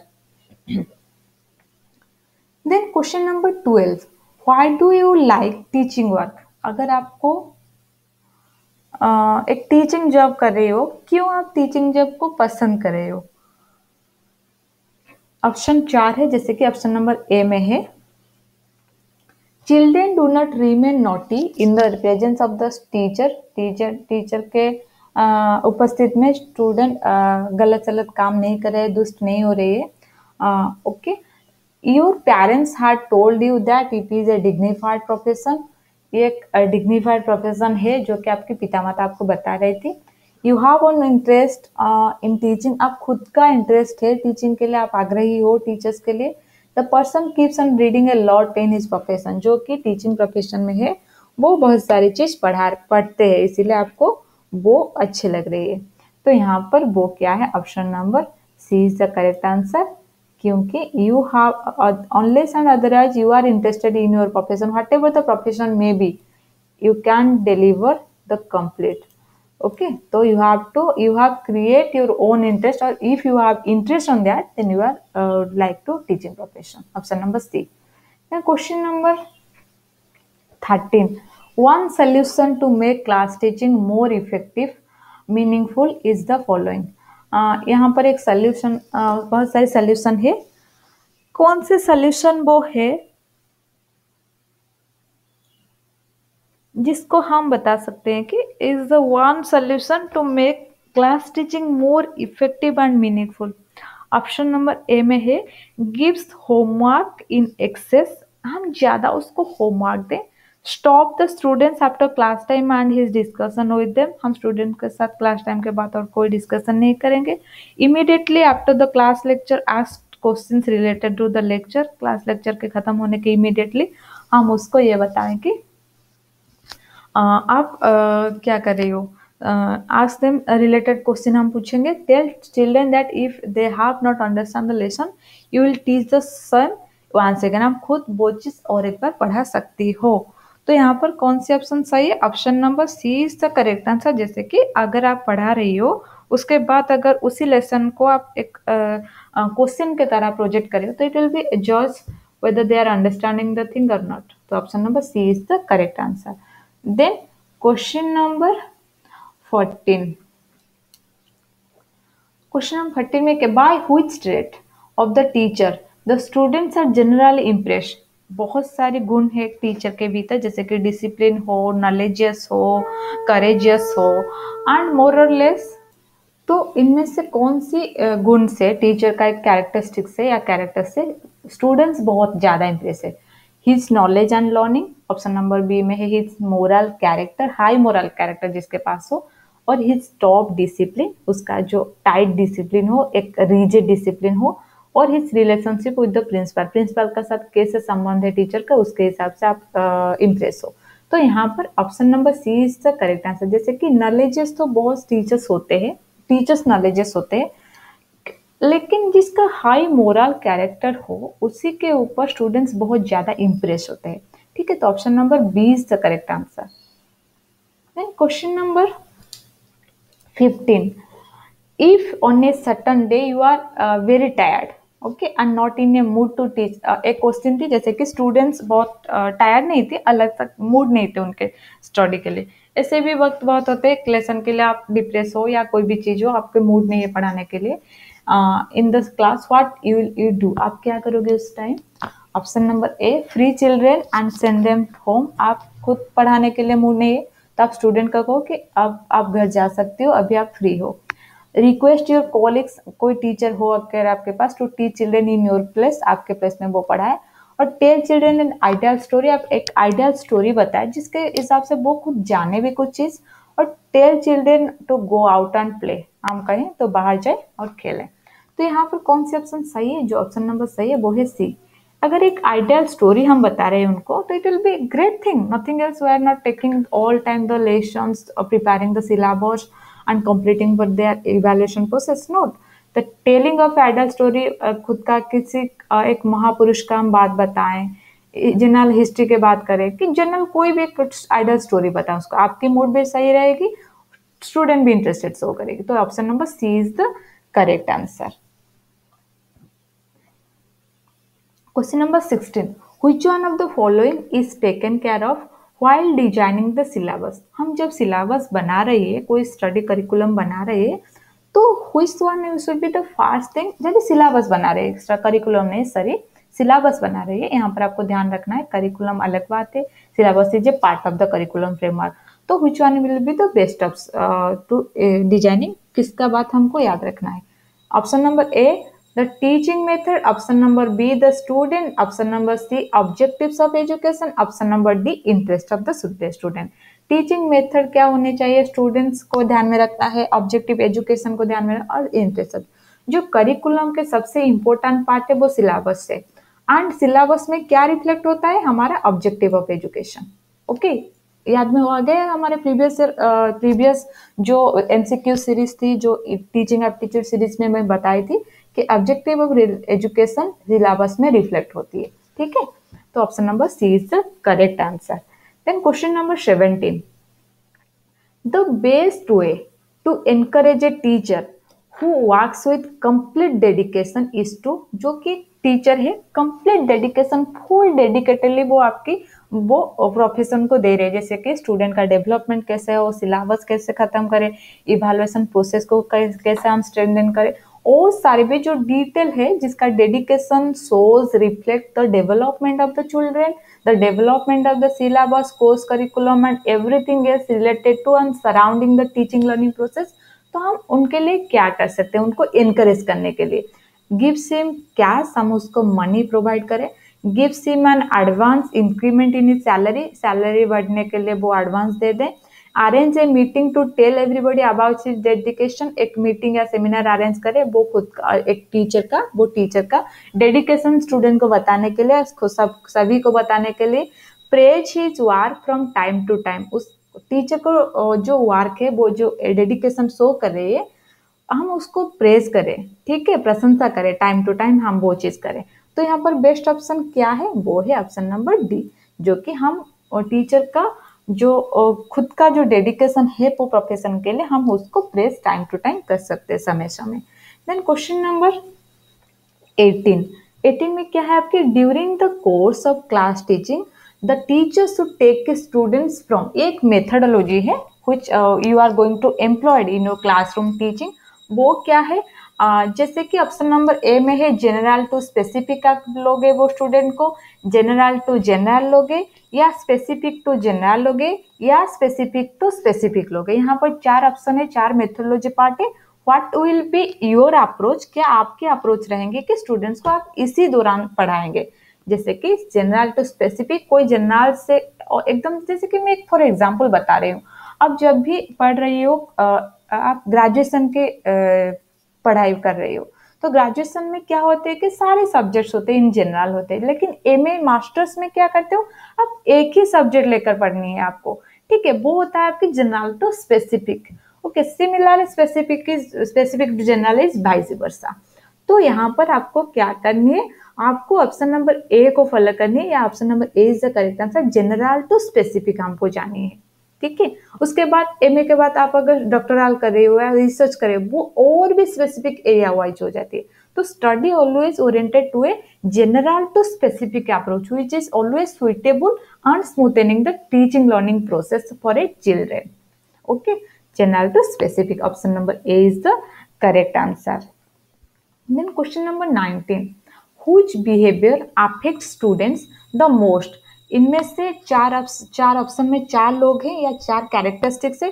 Speaker 1: Then question number 12, why do you like teaching work? अगर आपको एक टीचिंग जॉब कर रहे हो, क्यों आप टीचिंग जॉब को पसंद कर रहे हो? ऑप्शन 4 है, जैसे कि ऑप्शन नंबर ए में है, children do not remain naughty in the presence of the teacher. Teacher के उपस्थित में स्टूडेंट गलत सलत काम नहीं कर रहे, दुष्ट नहीं हो रही है। Okay, your parents had told you that it is a dignified profession. ये एक डिग्निफाइड प्रोफेशन है जो कि आपके पिता माता आपको बता रही थी। You have on interest in teaching. आप खुद का इंटरेस्ट है टीचिंग के लिए, आप आग्रही हो टीचर्स के लिए। The person keeps on reading a lot in his profession. जो कि टीचिंग प्रोफेशन में है वो बहुत सारी चीज पढ़ते हैं, इसीलिए आपको वो अच्छी लग रही है। तो यहाँ पर वो क्या है? Option number C is the correct answer, क्योंकि you have unless and otherwise you are interested in your profession, whatever the profession may be, you can deliver the complete. Okay, so you have create your own interest, or if you have interest on that, then you are like to teaching profession. Option number C. Then question number 13, one solution to make class teaching more effective meaningful is the following. यहाँ पर एक सॉल्यूशन, बहुत सारे सॉल्यूशन है, कौन से सॉल्यूशन वो है जिसको हम बता सकते हैं कि is the one solution to make class teaching more effective and meaningful. Option number A में है, गिव्स होमवर्क इन एक्सेस। हम ज़्यादा उसको होमवर्क दें। Stop the students after class time and his discussion with them. हम स्टूडेंट के साथ क्लास टाइम के बाद और कोई डिस्कशन नहीं करेंगे। Immediately after the class lecture ask questions related to the lecture. Class lecture के खत्म होने के इमीडिएटली हम उसको ये बताएं कि आप क्या कर रही हो। आस्क देम रिलेटेड क्वेश्चन हम पूछेंगे। Tell children that if they have not understand the lesson you will teach the same once again. आप खुद वो चीज और एक बार पढ़ा सकती हो। तो यहाँ पर कौन सी ऑप्शन सही है? Option number C is the correct answer. जैसे कि अगर आप पढ़ा रही हो, उसके बाद अगर उसी लेसन को आप एक क्वेश्चन के तरह प्रोजेक्ट करें, तो इट विल बी जज whether they are understanding the thing or not. So option number C is the correct answer. Then question number 14. Question number 14 में by which trait of the teacher the students are generally impressed? बहुत सारे गुण है टीचर के भीतर, जैसे कि डिसिप्लिन हो, नॉलेजियस हो, करेजियस हो एंड मोर और लेस। तो इनमें से कौन सी गुण से, टीचर का एक कैरेक्टरिस्टिक से या कैरेक्टर से स्टूडेंट्स बहुत ज़्यादा इंप्रेस है? His knowledge and learning. Option number B में है his moral character, high moral character जिसके पास हो, और हिज टॉप डिसिप्लिन, उसका जो टाइट डिसिप्लिन हो, एक रिजिड डिसिप्लिन हो, और his relationship with the principal, principal का साथ कैसे संबंध है टीचर का, उसके हिसाब से आप इम्प्रेस हो। तो यहाँ पर option number C is the correct answer. जैसे कि नॉलेजेस तो बहुत टीचर्स होते हैं, टीचर्स नॉलेजेस होते हैं, लेकिन जिसका हाई मोरल कैरेक्टर हो उसी के ऊपर स्टूडेंट्स बहुत ज्यादा इंप्रेस होते हैं। ठीक है, तो option number B is the correct answer. Then question number 15, if on a certain day you are very tired, okay, and not in a mood to teach, एक क्वेश्चन थी जैसे कि स्टूडेंट्स बहुत टायर्ड नहीं थे, अलग तक मूड नहीं थे उनके स्टडी के लिए। ऐसे भी वक्त बहुत होते हैं लेसन के लिए आप डिप्रेस हो या कोई भी चीज हो, आपके मूड नहीं है पढ़ाने के लिए, in this class what you do, आप क्या करोगे उस time? Option number A, free children and send them home, आप खुद पढ़ाने के लिए मूड नहीं है तो आप स्टूडेंट का कहो कि अब आप घर जा सकते हो, अभी आप फ्री हो। रिक्वेस्ट योर कॉलिग्स, कोई टीचर हो अगर आपके पास, to teach children in your place, आपके प्लेस में वो पढ़ाए। और tell children an ideal story, आप एक आइडियल स्टोरी बताए जिसके हिसाब से वो खुद जाने भी कुछ चीज। और tell children to go out and play, हम कहें तो बाहर जाए और खेलें। तो यहाँ पर कौन सी ऑप्शन सही है? जो ऑप्शन नंबर सही है वो है सी। अगर एक आइडियल स्टोरी हम बता रहे हैं उनको तो it will be great thing, nothing else, we are not taking all time the lessons, preparing the syllabus and completing for their evaluation process. Note the telling of adult story, खुद का किसी एक महापुरुष का हम बात बताएं, जनरल हिस्ट्री के बात करें, कि जनरल कोई भी कुछ आइडल स्टोरी बताएं उसको, आपकी मूड भी सही रहेगी, स्टूडेंट भी इंटरेस्टेड शो करेगी। तो option number C is the correct answer. Question number 16, which one of the following is taken care of while designing the syllabus? हम जब सिलेबस बना रहे हैं, कोई स्टडी करिकुलम बना रहे हैं, तो which one should be the first thing? जब सिलेबस बना रहे हैं, एक्स्ट्रा करिकुलम नहीं, सॉरी, सिलेबस बना रहे हैं, यहाँ पर आपको ध्यान रखना है, करिकुलम अलग बात है, syllabus is a part of the curriculum framework. तो which one will be the best of to designing, किसका बात हमको याद रखना है? Option number A, the teaching method, option number B, the student, option number C, objectives of education, option number D, interest of the student। Teaching method क्या होने चाहिए, स्टूडेंट्स को ध्यान में रखना है, ऑब्जेक्टिव एजुकेशन को ध्यान में रखना, और इंटरेस्ट। जो करिकुलम के सबसे इंपॉर्टेंट पार्ट है वो सिलेबस है, एंड सिलेबस में क्या रिफ्लेक्ट होता है? हमारा ऑब्जेक्टिव ऑफ एजुकेशन। ओके, याद में हो गया हमारे प्रीवियस जो एमसीक्यू सीरीज थी, जो टीचिंग एप्टीट्यूड सीरीज में मैं बताई थी कि ऑब्जेक्टिव ऑफ एजुकेशन सिलेबस में रिफ्लेक्ट होती है। ठीक है, तो option number C is the correct answer. Then question number 17, the best way to encourage a teacher who works with complete dedication is to, जो कि टीचर है कंप्लीट डेडिकेशन, फुल डेडिकेटेडली वो आपकी वो प्रोफेशन को दे रहे हैं, जैसे कि स्टूडेंट का डेवलपमेंट कैसे हो, सिलेबस कैसे खत्म करें, इवैल्यूएशन प्रोसेस को कैसे हम स्ट्रेंथन करें, और सारे भी जो डिटेल है जिसका dedication shows reflect the development of the children, the development of the syllabus, course curriculum and everything is related to and surrounding the teaching learning process. तो हम उनके लिए क्या कर सकते हैं? उनको इनकरेज करने के लिए गिव्स हिम कैश, हम उसको मनी प्रोवाइड करें, gives him an advance increment in his salary, salary बढ़ने के लिए वो एडवांस दे दें, arrange a meeting to tell everybody about his dedication, एक मीटिंग या सेमिनार अरेंज करे, वो खुद का एक टीचर का डेडिकेशन स्टूडेंट को बताने के लिए, सभी को बताने के लिए, praise his work from time to time, उस टीचर को जो वर्क है, वो जो डेडिकेशन शो कर रही है, हम उसको प्रेज करें, ठीक है, प्रशंसा करें, टाइम टू टाइम हम वो चीज करें। तो यहाँ पर बेस्ट ऑप्शन क्या है? वो है ऑप्शन नंबर डी, जो कि हम टीचर का जो खुद का जो डेडिकेशन है वो प्रोफेशन के लिए, हम उसको प्रेस टाइम टू टाइम कर सकते हैं, समय समय। देन क्वेश्चन नंबर 18 में क्या है आपके? During the course of class teaching the teacher should take students from, एक मेथडोलॉजी है which you are going to employed in your classroom teaching, वो क्या है? जैसे कि ऑप्शन नंबर ए में है जनरल टू स्पेसिफिक आप लोगे वो स्टूडेंट को, जनरल टू जनरल लोगे, या स्पेसिफिक टू जनरल लोगे, या स्पेसिफिक टू स्पेसिफिक लोगे। यहाँ पर चार ऑप्शन है, चार मेथोडोलॉजी पार्ट है। What will be your approach, क्या आपके अप्रोच रहेंगे कि स्टूडेंट्स को आप इसी दौरान पढ़ाएंगे? जैसे कि जनरल टू स्पेसिफिक, कोई जनरल से एकदम, जैसे कि मैं एक फॉर एग्जाम्पल बता रही हूँ, अब जब भी पढ़ रही हो, आप ग्रेजुएशन के पढ़ाई कर रही हो, तो ग्रेजुएशन में क्या होते हैं कि सारे सब्जेक्ट्स होते हैं, इन जनरल होते हैं, लेकिन एमए मास्टर्स में क्या करते हो आप एक ही सब्जेक्ट लेकर पढ़नी है आपको, ठीक है, वो होता है आपकी general to specific. Okay, similar specific to general is vice versa. तो यहाँ पर आपको क्या करनी है, आपको ऑप्शन नंबर ए को फॉलो करनी है, या option number A is the correct answer, general to specific हमको जानी है, ठीक है। उसके बाद एमए के बाद आप अगर डॉक्टरल कर रहे हो या रिसर्च कर रहे हो, वो और भी स्पेसिफिक एरिया वाइज हो जाती है। तो study always oriented to a general to specific approach which is always suitable and smoothening the teaching learning process for a children. Okay, general to specific, option number A is the correct answer. Then question number 19, which behavior affects students the most? इनमें से चार ऑप्शन में चार लोग हैं या चार कैरेक्टरिस्टिक्स है,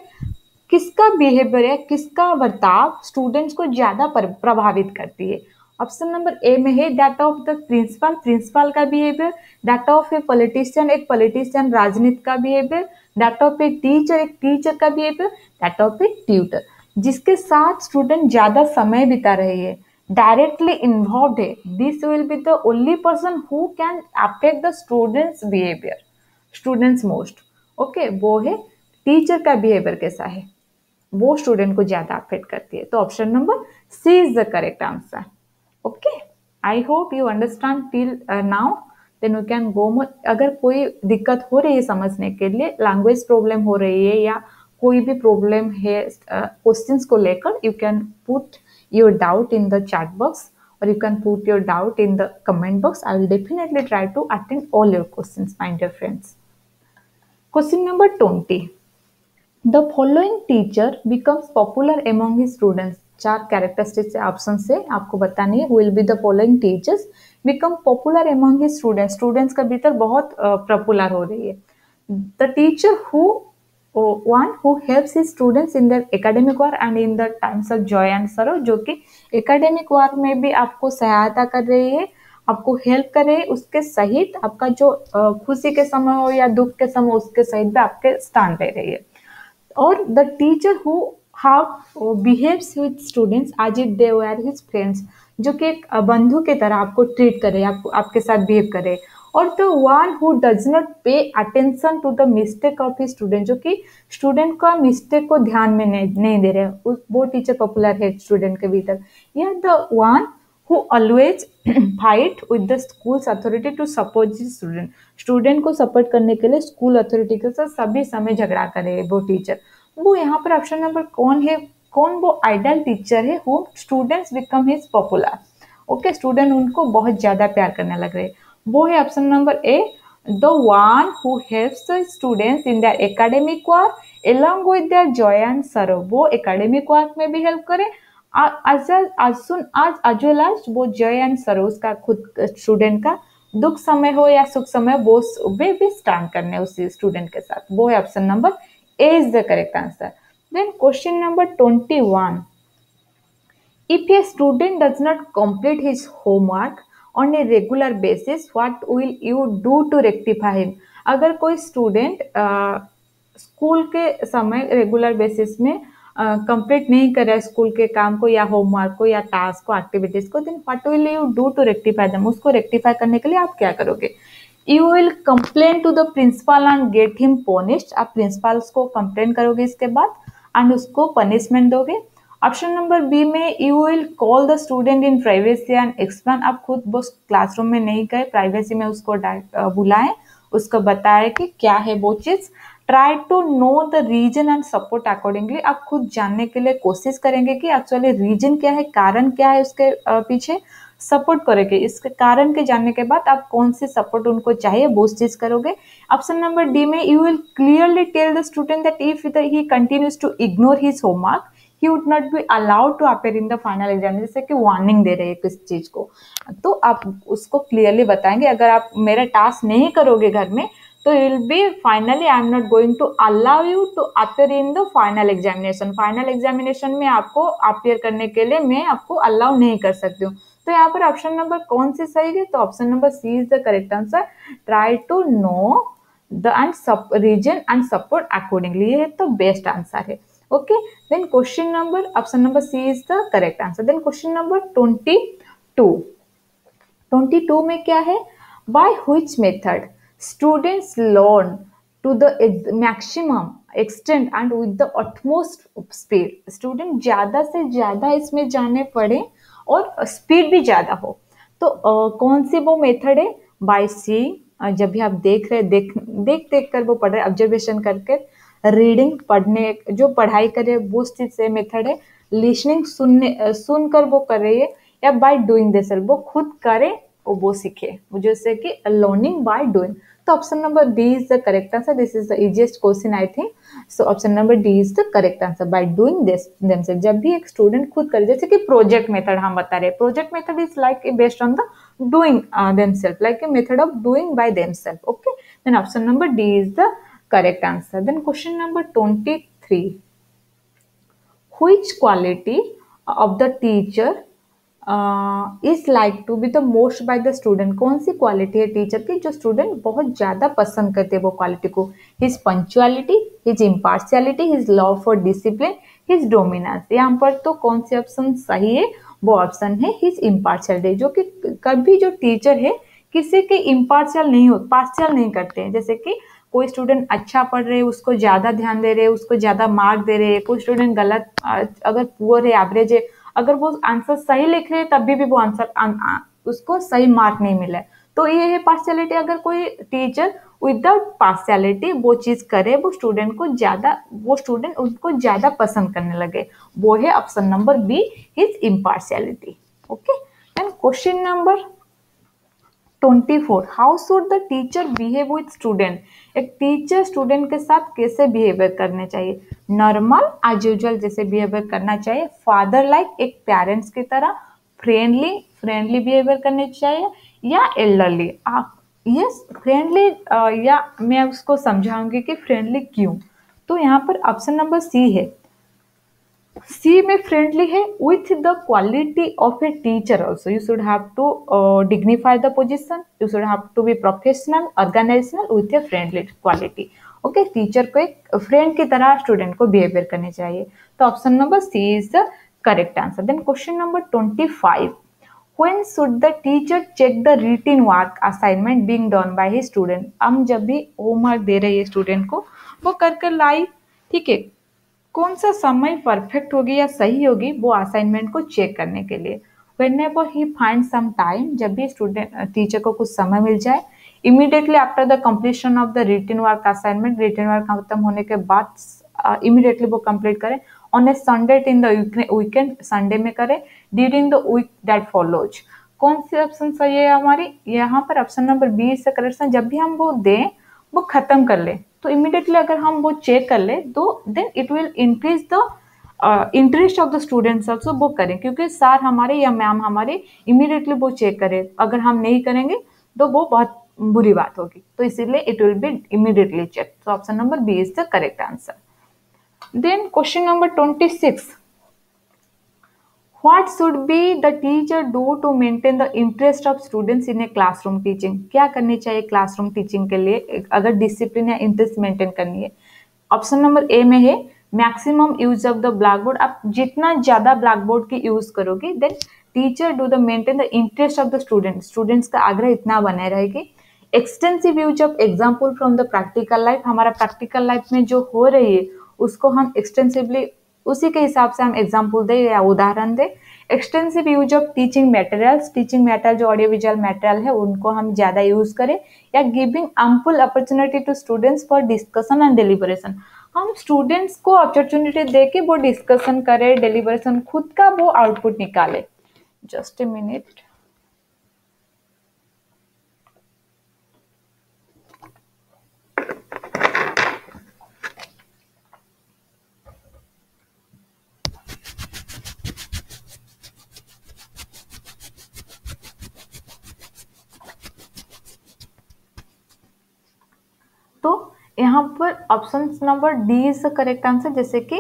Speaker 1: किसका बिहेवियर है, किसका बर्ताव स्टूडेंट्स को ज्यादा प्रभावित करती है? ऑप्शन नंबर ए में है that of the principal, principal का behaviour, that of a politician, एक पॉलिटिशियन राजनीति का behaviour, that of a teacher, एक टीचर का behaviour, that of a tutor, जिसके साथ स्टूडेंट ज्यादा समय बिता रहे हैं, directly involved है, this will be the only person who can affect the students behavior, students most। Okay, वो है टीचर का बिहेवियर कैसा है, वो स्टूडेंट को ज्यादा अफेक्ट करती है। तो option number C is the correct answer. Okay, I hope you understand till now, then you can go more. अगर कोई दिक्कत हो रही है समझने के लिए, लैंग्वेज प्रॉब्लम हो रही है या कोई भी प्रॉब्लम है क्वेश्चंस को लेकर, you can put your doubt in the chat box or you can put your doubt in the comment box. I will definitely try to attend all your questions, my dear friends. Question number 20, the following teacher becomes popular among his students। चार कैरेक्टरिस्टिक्स ऑप्शन से आपको बतानी है, who will be the following teachers become popular among his students, students का भीतर बहुत पॉपुलर हो रही है। the teacher who one who helps his students in their academic work and in the times of joy and sorrow, जो कि एकेडमिक वर्क में भी आपको सहायता कर रही है, आपको हेल्प कर रही है, उसके सहित आपका जो खुशी के समय हो या दुख के समय, उसके सहित भी आपके स्थान ले रही है। और the teacher who how behaves with students as if they were his friends, जो कि एक बंधु की तरह आपको ट्रीट करे, आपके साथ बिहेव करे। और the one who does not pay attention to the mistake of his student, जो कि स्टूडेंट का मिस्टेक को ध्यान में नहीं दे रहे, वो टीचर पॉपुलर है स्टूडेंट के भीतर। या the one who always fight with the school's authority to support the student, student को सपोर्ट करने के लिए स्कूल अथॉरिटी के साथ सभी समय झगड़ा करे वो टीचर। वो यहाँ पर ऑप्शन नंबर कौन है, कौन वो आइडल टीचर है whom students become his popular। Okay, student उनको बहुत ज्यादा प्यार करने लग रहे, वो है option number A, the one who helps the students in their academic work along with their joy and sorrow। वो एकेडमिक वर्क में भी हेल्प करे as well as वो जॉय एंड सरो, उसका खुद स्टूडेंट का दुख समय हो या सुख समय, वो भी स्टैंड करने उसी स्टूडेंट के साथ, वो है option number A is the correct answer. Then question number 21, if a student does not complete his homework on a regular basis, what will you do to rectify him? अगर कोई स्टूडेंट स्कूल के समय रेगुलर बेसिस में कंप्लीट नहीं कर रहा है स्कूल के काम को या होमवर्क को या टास्क को, एक्टिविटीज को, then what will you do to rectify them? उसको रेक्टिफाई करने के लिए आप क्या करोगे? You will complain to the principal and get him punished. आप प्रिंसिपल्स को कंप्लेन करोगे इसके बाद एंड उसको पनिशमेंट दोगे। ऑप्शन नंबर बी में you will call the student in privacy and explain. आप खुद बस क्लासरूम में नहीं गए, प्राइवेसी में उसको बुलाएं, उसको बताएं कि क्या है वो चीज। Try to know the reason and support accordingly. आप खुद जानने के लिए कोशिश करेंगे कि एक्चुअली रीजन क्या है, कारण क्या है उसके पीछे, सपोर्ट करेंगे। इसके कारण के जानने के बाद आप कौन सी सपोर्ट उनको चाहिए वो चीज करोगे। ऑप्शन नंबर डी में you will clearly tell the student that if he continues to ignore his homework he would not be allowed to appear in the final exam. जैसे कि वार्निंग दे रहे हैं किस चीज को, तो आप उसको क्लियरली बताएंगे अगर आप मेरा टास्क नहीं करोगे घर में तो it will be finally I am not going to allow you to appear in the final examination। Final examination में आपको अपेयर करने के लिए मैं आपको अलाउ नहीं कर सकती हूँ। तो यहाँ पर ऑप्शन नंबर कौन सी सही है? तो option number C is the correct answer. Try to know the reason and support accordingly, ये तो बेस्ट आंसर है। Okay, then question number, option number C is the correct answer. Then question number 22. 22 में क्या है? By which method students learn to the maximum extent and with the utmost speed? Student ज्यादा से ज्यादा इसमें जाने पड़े और स्पीड भी ज्यादा हो, तो कौन सी वो मेथड है? बाय सीइंग, जब भी आप देख रहे देख कर वो पढ़ रहे, ऑब्जर्वेशन करके, रीडिंग पढ़ने, जो पढ़ाई करे वो चीज से मेथड है, लिसनिंग सुनकर वो कर रही है, या बाय डूइंग दिस वो खुद करे और वो सीखे, जैसे कि लर्निंग बाय डूइंग। तो option number D is the correct answer. This is the easiest question I think. So option number D is the correct answer, by doing this themselves. जब भी एक स्टूडेंट खुद करे, जैसे कि प्रोजेक्ट मेथड हम बता रहे हैं, project method is like based on the doing themselves, like a method of doing by themselves. Okay, then option number D is the correct answer. Then question number 23. Which quality of the teacher is like to be the most by the student? कौन सी क्वालिटी है टीचर की जो स्टूडेंट बहुत ज्यादा पसंद करते हैं वो क्वालिटी को? His punctuality, his impartiality, his love for discipline, his dominance. यहाँ पर तो कौन सी ऑप्शन सही है? वो ऑप्शन है हिज इम्पार्शियलिटी, जो कि कभी जो टीचर है किसी के इम्पार्शियल नहीं हो, पार्शियल नहीं करते हैं। जैसे कि कोई स्टूडेंट अच्छा पढ़ रहे, उसको ज्यादा ध्यान दे रहे, उसको ज्यादा मार्क दे रहे, कोई स्टूडेंट गलत, अगर पुअर है, एवरेज है, अगर वो आंसर सही लिख रहे तभी भी वो आंसर उसको सही मार्क नहीं मिला, तो ये है पार्शियलिटी। अगर कोई टीचर विदाउट पार्शियलिटी वो चीज करे, वो स्टूडेंट उनको ज्यादा पसंद करने लगे, वो है option number B, his impartiality. Okay, and question number 24. How should the teacher behave with student? एक टीचर स्टूडेंट के साथ कैसे बिहेवियर करने चाहिए? नॉर्मल एज यूजुअल जैसे बिहेवियर करना चाहिए, फादर लाइक एक पेरेंट्स की तरह, फ्रेंडली बिहेवियर करने चाहिए, या एल्डरली? यस, फ्रेंडली, या मैं उसको समझाऊंगी कि फ्रेंडली क्यों। तो यहाँ पर ऑप्शन नंबर सी है। सी में फ्रेंडली है with the quality of a teacher also. You should have to dignify the position, you should have to be professional, organisational with a friendly quality. Okay, teacher को एक फ्रेंड की तरह स्टूडेंट को बिहेवियर करने चाहिए। तो option number C is the correct answer. Then question number 25. When should the teacher check the routine work assignment being done by his student? हम जब भी होमवर्क दे रहे हैं स्टूडेंट को, वो कर लाई, ठीक है, कौन सा समय परफेक्ट होगी या सही होगी वो असाइनमेंट को चेक करने के लिए? Whenever he finds some time, जब भी स्टूडेंट टीचर को कुछ समय मिल जाए, immediately after the completion of the written work assignment, written work खत्म होने के बाद इमीडिएटली वो कंप्लीट करें, on a Sunday in the weekend, Sunday में करें, during the week that follows. कौन सी ऑप्शन सही है हमारी? यहाँ पर ऑप्शन नंबर बी से करेक्ट है। जब भी हम वो दें, वो खत्म कर ले, तो इमीडिएटली अगर हम वो चेक कर ले तो then it will increase the interest of the students also, वो करें, क्योंकि सर हमारे या मैम हमारे इमीडिएटली वो चेक करें। अगर हम नहीं करेंगे तो वो बहुत बुरी बात होगी, तो इसीलिए it will be immediately check. तो option number B is the correct answer. Then question number 26. What should be the teacher do to maintain the interest of students in a classroom teaching? क्या करनी चाहिए क्लासरूम टीचिंग के लिए अगर डिसिप्लिन या इंटरेस्ट मेंटेन करनी है? ऑप्शन नंबर ए में है maximum use of the black board. आप जितना ज्यादा ब्लैक बोर्ड की यूज करोगे, then teacher do the maintain the interest of the students का आग्रह इतना बने रहेगी। Extensive use of example from the practical life, हमारा प्रैक्टिकल लाइफ में जो हो रही है उसको हम एक्सटेंसिवली उसी के हिसाब से हम एग्जाम्पल दे या उदाहरण दे। Extensive use of teaching materials, teaching material जो ऑडियो विजुअल मटेरियल है उनको हम ज्यादा यूज करें, या giving ample opportunity to students for discussion and deliberation, हम स्टूडेंट्स को अपॉर्चुनिटी दे के वो डिस्कशन करे, डिलीबरेशन खुद का वो आउटपुट निकाले। Just a minute. तो यहाँ पर option number D is the correct answer. जैसे कि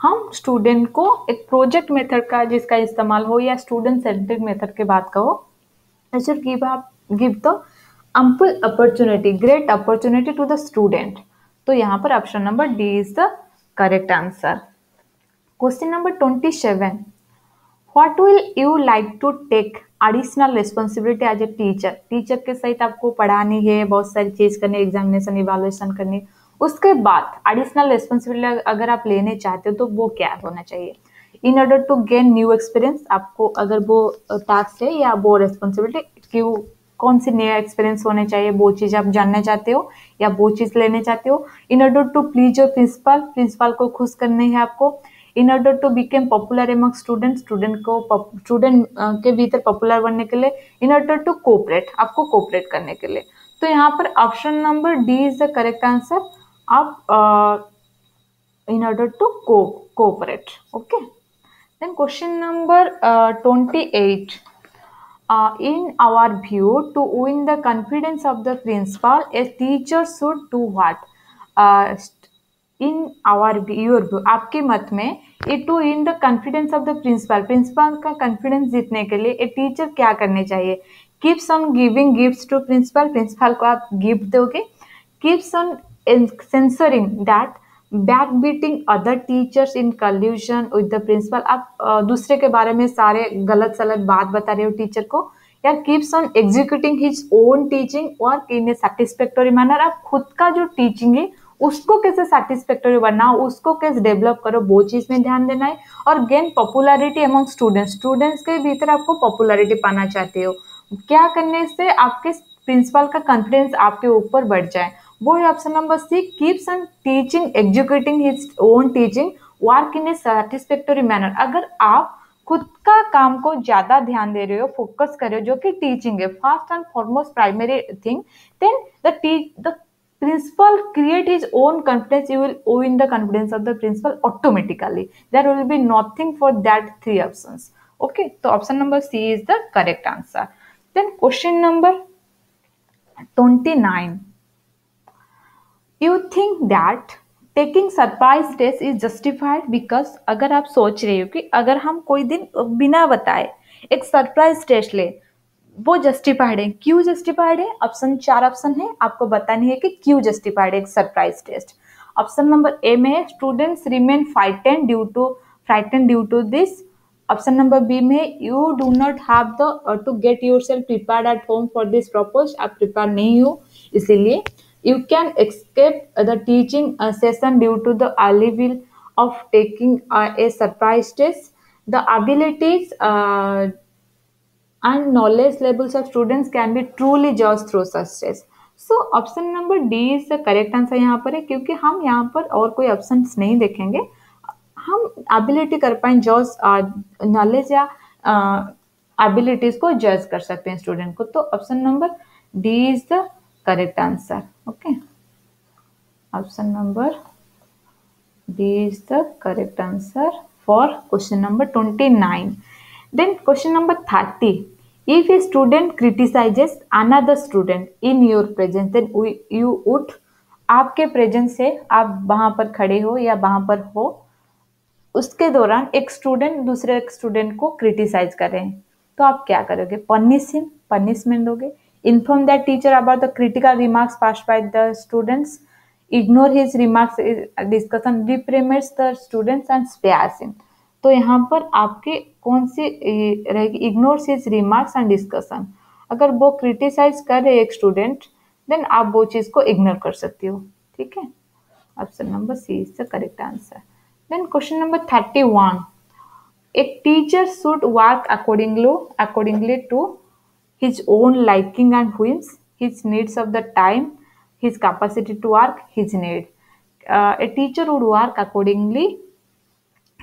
Speaker 1: हम स्टूडेंट को एक प्रोजेक्ट मेथड का जिसका इस्तेमाल हो, या स्टूडेंट सेंट्रिक मेथड के बात कहो, should give the ample opportunity, great opportunity to the student। तो यहाँ पर option number D is the correct answer. Question number 27, what will you like to take additional responsibility as a teacher. Teacher के सहित आपको पढ़ानी है, बहुत सारी चीज करनी, एग्जामिनेशन इवैल्यूएशन करनी, उसके बाद एडिशनल रिस्पॉन्सिबिलिटी अगर आप लेने चाहते हो तो वो क्या होना चाहिए। In order to gain new experience, आपको अगर वो टास्क है या वो रिस्पॉन्सिबिलिटी क्यों, कौन सी नया एक्सपीरियंस होने चाहिए, वो चीज आप जानना चाहते हो या वो चीज लेने चाहते हो। In order to please your principal, principal को खुश करने है आपको। In order to become popular among student, student के भीतर पॉपुलर बनने के लिए। इन ऑर्डर टू कोऑपरेट, आपको कोऑपरेट करने के लिए। तो यहाँ पर option number D is the correct answer. आप in order to cooperate. Okay, then question number 28, in our view, to win the confidence of the principal, a teacher should do what? In our view, आपके मत में, to in the confidence of the principal, principal का कॉन्फिडेंस जीतने के लिए ए टीचर क्या करने चाहिए। Keeps on giving gifts to principal, principal को आप गिफ्ट दोगे। Keeps on censoring that back beating other teachers in collusion with the principal, आप दूसरे के बारे में सारे गलत सलत बात बता रहे हो टीचर को। या keeps on executing his own teaching work in a satisfactory manner, आप खुद का जो टीचिंग है उसको कैसे सेटिस्फैक्टरी बनाओ, उसको कैसे डेवलप करो, वो चीज में ध्यान देना है। और gain popularity among students, students के भीतर आपको पॉपुलैरिटी पाना चाहते हो। क्या करने से आपके प्रिंसिपल का कॉन्फिडेंस आपके ऊपर बढ़ जाए, वो है option number C. Keeps on teaching executing his own teaching work in a satisfactory manner, अगर आप खुद का काम को ज्यादा ध्यान दे रहे हो, फोकस कर रहे हो, जो कि टीचिंग है first and foremost primary thing, then the principal create his own confidence, you will win the confidence of the principal automatically. There will be nothing for that three options. Okay, so option number C is the correct answer. Then question number 29, you think that taking surprise test is justified because, अगर आप सोच रहे हो कि अगर हम कोई दिन बिना बताए एक सरप्राइज टेस्ट ले, वो जस्टिफाइड है। क्यों जस्टिफाइड है? ऑप्शन 4 ऑप्शन है, आपको बतानी है कि क्यों जस्टिफाइड है एक surprise test. Option number A में है students remain frightened due to this. Option number B में you do not have the to get yourself prepared at home for this purpose, आप प्रिपेयर नहीं हो इसीलिए। You can escape the teaching session due to the early will of taking a surprise test. The abilities and knowledge levels of students can be truly judged through such tests. So option number D is the correct answer यहाँ पर है, क्योंकि हम यहाँ पर और कोई ऑप्शंस नहीं देखेंगे, हम एबिलिटी कर पाए जज नॉलेज या एबिलिटीज को जज कर सकते हैं स्टूडेंट को। तो option number D is the correct answer. Okay, option number D is the correct answer for question number 29. Then question number 30, if a student criticizes another student in your presence, then you would, आपके प्रेजेंस से आप वहां पर खड़े हो या वहां पर हो, उसके दौरान एक स्टूडेंट दूसरे स्टूडेंट को क्रिटिसाइज कर रहे हैं, तो आप क्या करोगे? पनिशमेंट दोगे, inform that teacher about the critical remarks passed by the students, ignore his remarks discussion, reprimands the students and spares him। तो यहाँ पर आपके कौन सी रहेगी? ignores his remarks and discussion। अगर वो क्रिटिसाइज कर रहे एक स्टूडेंट, देन आप वो चीज को इग्नोर कर सकती हो। ठीक है, option number C is the correct answer. Then question number 31, एक teacher should work accordingly to his own liking and whims, his needs of the time, his capacity to work, his need. A teacher would work accordingly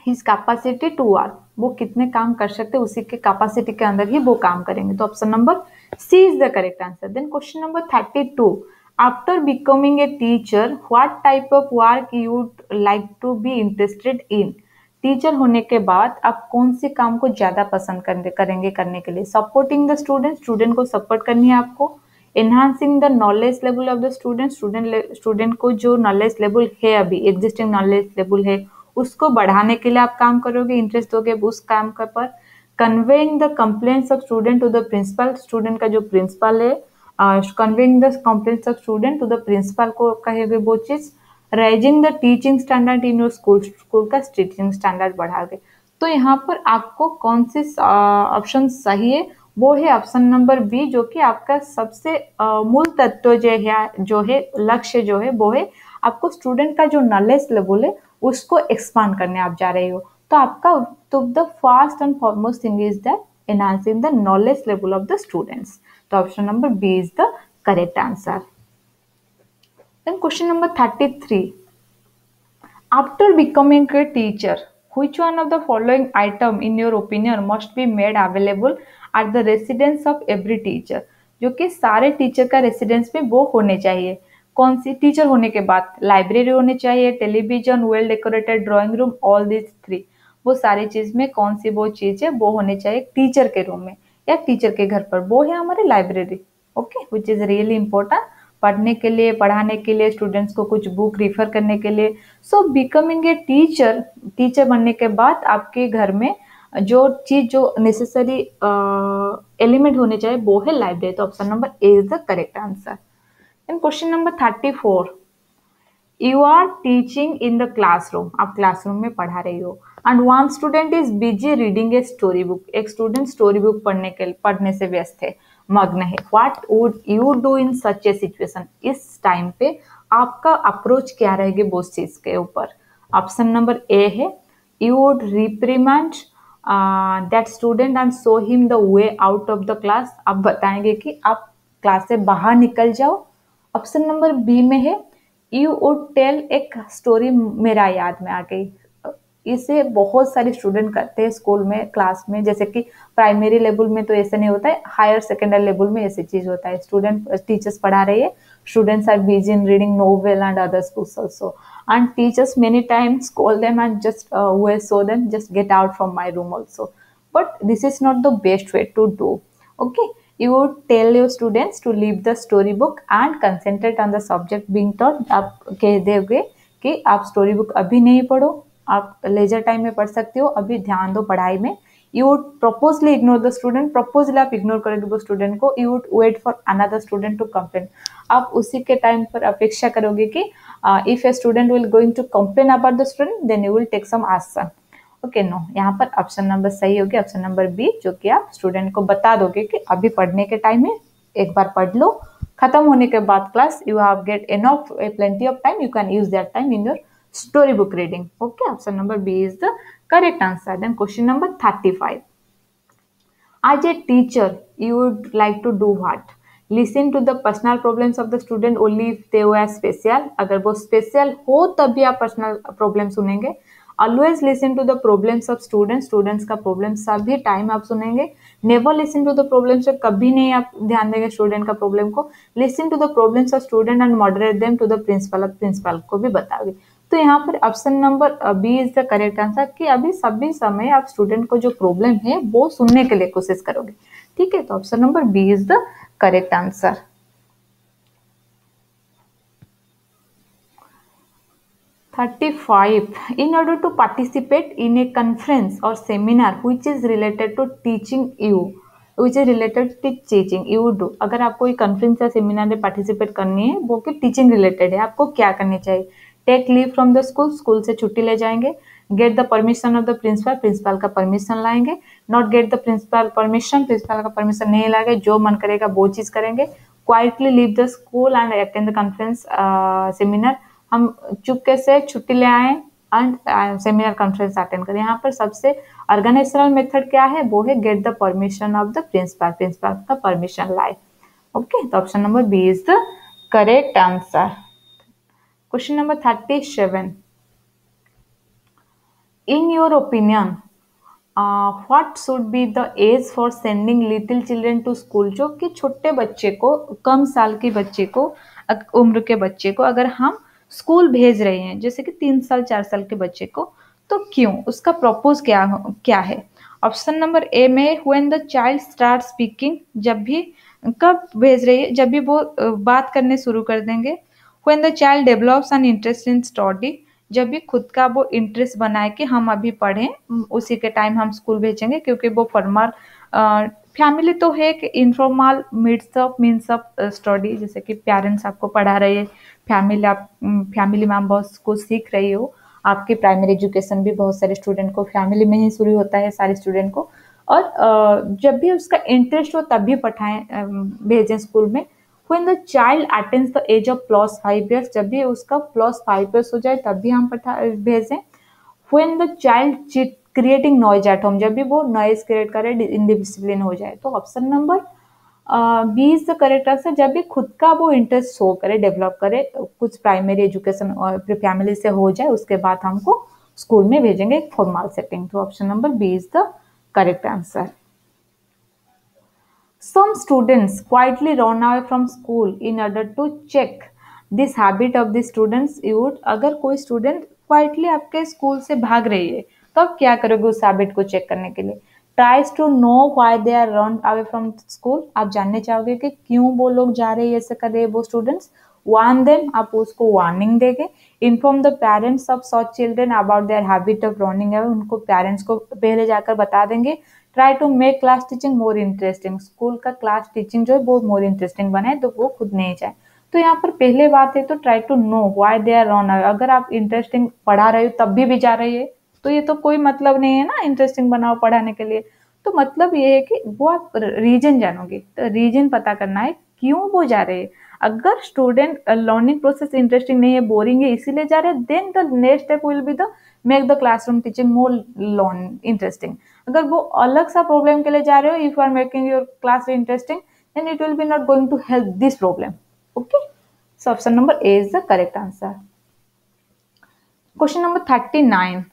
Speaker 1: his capacity to work, वो कितने काम कर सकते हैं उसी के कैपेसिटी के अंदर ही वो काम करेंगे। तो option number C is the correct answer. Then question number 32, after becoming a teacher what type of work you would like to be interested in. Teacher होने के बाद आप कौन से काम को ज्यादा पसंद करेंगे करने के लिए? सपोर्टिंग द स्टूडेंट को सपोर्ट करनी है आपको। Enhancing the knowledge level of the student को जो नॉलेज लेवल है, अभी एग्जिस्टिंग नॉलेज लेवल है, उसको बढ़ाने के लिए आप काम करोगे, इंटरेस्ट दोगे उस काम का पर। Conveying the complaints of student to the principal, student का जो प्रिंसिपल है, conveying the complaints of student to the principal को कहेंगे वो चीज। Raising the teaching standard in your school, school का टीचिंग स्टैंडर्ड बढ़ाओगे। तो यहाँ पर आपको कौन सी ऑप्शन सही है, वो है ऑप्शन नंबर बी, जो कि आपका सबसे मूल तत्व जो है लक्ष्य जो है वो है आपको स्टूडेंट का जो नॉलेज लेवल है उसको एक्सपांड करने आप जा रहे हो। तो आपका तो the first and foremost thing is that enhancing the knowledge level of the students. तो option number B is the correct answer. Then question number 33. After becoming a teacher, which one of the following item in your opinion must be made available at the residence of every teacher? जो कि सारे टीचर का रेसिडेंस में वो होने चाहिए। कौन सी? टीचर होने के बाद लाइब्रेरी होनी चाहिए, television, well decorated drawing room, all this three. वो सारी चीज में कौन सी वो चीज है वो होने चाहिए टीचर के रूम में या टीचर के घर पर? वो है हमारी library. Okay, which is really important पढ़ने के लिए, पढ़ाने के लिए, स्टूडेंट्स को कुछ बुक रिफर करने के लिए। सो बिकमिंग ए टीचर, टीचर बनने के बाद आपके घर में जो चीज जो नेसेसरी एलिमेंट होने चाहिए वो है लाइब्रेरी। तो option number A is the correct answer. In question number 34, you are teaching in the classroom, आप क्लासरूम में पढ़ा रही हो, and one student is busy reading a story book, एक स्टूडेंट स्टोरी बुक पढ़ने से व्यस्त है, मग्न है। What would you do in such a situation, इस टाइम पे आपका अप्रोच क्या रहेगी वो चीज के ऊपर? ऑप्शन नंबर ए है you would reprimand that student and show him the way out of the class, आप बताएंगे कि आप क्लास से बाहर निकल जाओ। ऑप्शन नंबर बी में है यू वुड टेल एक स्टोरी, मेरा याद में आ गई। इसे बहुत सारे स्टूडेंट करते हैं स्कूल में, क्लास में, जैसे कि प्राइमरी लेवल में तो ऐसा नहीं होता है, हायर सेकेंडरी लेवल में ऐसी चीज होता है। स्टूडेंट टीचर्स पढ़ा रही है, students are busy in reading novel and other books also, and teachers many times call them and just way so them just get out from my room also, but this is not the best way to do. Okay, you would tell your students to leave the story book and concentrate on the subject being taught। आप कह दोगे कि आप स्टोरी बुक अभी नहीं पढ़ो, आप लेजर टाइम में पढ़ सकते हो, अभी ध्यान दो पढ़ाई में। You would purposely ignore the student, purposely आप इग्नोर करोगे वो स्टूडेंट को। You would wait for another student to complain, आप उसी के टाइम पर अपेक्षा करोगे कि if a student will going to complain about the student then you will take some action. Okay, no, यहाँ पर ऑप्शन नंबर सही होगी, ऑप्शन नंबर बी, जो कि आप स्टूडेंट को बता दोगे कि अभी पढ़ने के टाइम में एक बार पढ़ लो, खत्म होने के बाद class you have get enough plenty of time, you can use that time in your story book reading. Okay, option number B is the correct answer. Then question number 35, as a teacher you would like to do what? Listen to the personal problems of the student only if they were special, अगर वो स्पेशल हो तभी आप पर्सनल प्रॉब्लम सुनेंगे। Always listen to the problems of students, students का प्रॉब्लम सभी टाइम आप सुनेंगे। Never listen to the problems of, कभी नहीं आप ध्यान देंगे स्टूडेंट का प्रॉब्लम को। Listen to the problems of student and moderate them to the principal, principal को भी बताओगे। तो यहाँ पर option number B is the correct answer, कि अभी सभी समय आप स्टूडेंट को जो प्रॉब्लम है वो सुनने के लिए कोशिश करोगे। ठीक है, तो option number B is the correct answer. 35. In order to participate in a conference or seminar which is related to teaching you would do, अगर आपको एक कॉन्फ्रेंस या सेमिनार में पार्टिसिपेट करनी है वो कि टीचिंग रिलेटेड है, आपको क्या करनी चाहिए? Take leave from the school, school से छुट्टी ले जाएंगे। Get the permission of the principal, principal का परमिशन लाएंगे। Not get the principal permission, principal का परमिशन नहीं लाएंगे, जो मन करेगा वो चीज करेंगे। Quietly leave the school and attend the conference seminar, हम चुपके से छुट्टी ले आए एंड सेमिनार कॉन्फ्रेंस अटेंड करें। यहाँ पर सबसे ऑर्गेनाइजेशनल मेथड क्या है? वो है get the permission of the principal, principal का परमिशन लाए। ओके, तो option number B is the correct answer. Question number 37, in your opinion what should be the age for sending little children to school, जो कि छोटे बच्चे को, कम साल के बच्चे को, उम्र के बच्चे को अगर हम स्कूल भेज रहे हैं, जैसे कि 3 साल 4 साल के बच्चे को, तो क्यों? उसका प्रपोज क्या है? ऑप्शन नंबर ए में when the child start speaking, जब भी, कब भेज रही है? जब भी वो बात करने शुरू कर देंगे। When the child develops an interest in study, जब भी खुद का वो इंटरेस्ट बनाए कि हम अभी पढ़ें, उसी के टाइम हम स्कूल भेजेंगे, क्योंकि वो फॉर्मल फैमिली तो है कि इनफॉर्मल मीन्स ऑफ स्टडी, जैसे कि पेरेंट्स आपको पढ़ा रहे हैं, फैमिली आप फैमिली मेम्बर्स को सीख रही हो। आपकी प्राइमरी एजुकेशन भी बहुत सारे स्टूडेंट को फैमिली में ही शुरू होता है, सारे स्टूडेंट को। और जब भी उसका इंटरेस्ट हो तब भी पढ़ाएं, भेजें स्कूल में। When the child attains the age of +5 years, जब भी उसका +5 years हो जाए तब भी हम भेजें। When the child creating noise at home, जब भी वो नॉइज क्रिएट करे, इनडिसिप्लिन हो जाए। तो option number B is the correct answer. जब भी खुद का वो इंटरेस्ट शो करे, डेवलप करे, कुछ प्राइमरी एजुकेशन और फैमिली से हो जाए, उसके बाद हमको स्कूल में भेजेंगे एक फॉर्मल सेटिंग। तो option number B is the correct answer. Some students quietly run away from school in order to check this habit of the students you would। अगर कोई स्टूडेंट क्वाइटली आपके स्कूल से भाग रही है तो आप क्या करोगे उस हैबिट को चेक करने के लिए? Tries to know why they are run away from school. आप जानने चाहोगे कि क्यों वो लोग जा रहे हैं, ऐसे कर रहे हैं वो स्टूडेंट्स। वार्न देम, आप उसको वार्निंग देंगे। Inform the parents of such children about their habit of running away, उनको पेरेंट्स को पहले जाकर बता देंगे। Try to make class teaching more interesting, school का क्लास टीचिंग जो है वो मोर इंटरेस्टिंग बनाए तो वो खुद नहीं जाए। तो यहाँ पर पहले बात है तो try to know why they are run away. अगर आप इंटरेस्टिंग पढ़ा रहे हो तब भी जा रही है तो ये तो कोई मतलब नहीं है ना, इंटरेस्टिंग बनाओ पढ़ाने के लिए। तो मतलब ये है कि वो आप रीजन जानोगे, तो रीजन पता करना है क्यों वो जा रहे हैं। अगर स्टूडेंट लर्निंग प्रोसेस इंटरेस्टिंग नहीं है, बोरिंग है, इसीलिए जा रहे हैं, then the next step will be the make the classroom teaching more interesting. अगर वो अलग सा प्रॉब्लम के लिए जा रहे हो, if you are making your class interesting, then it will be not going to help this problem. Okay, so option number A is the correct answer. Question number 39,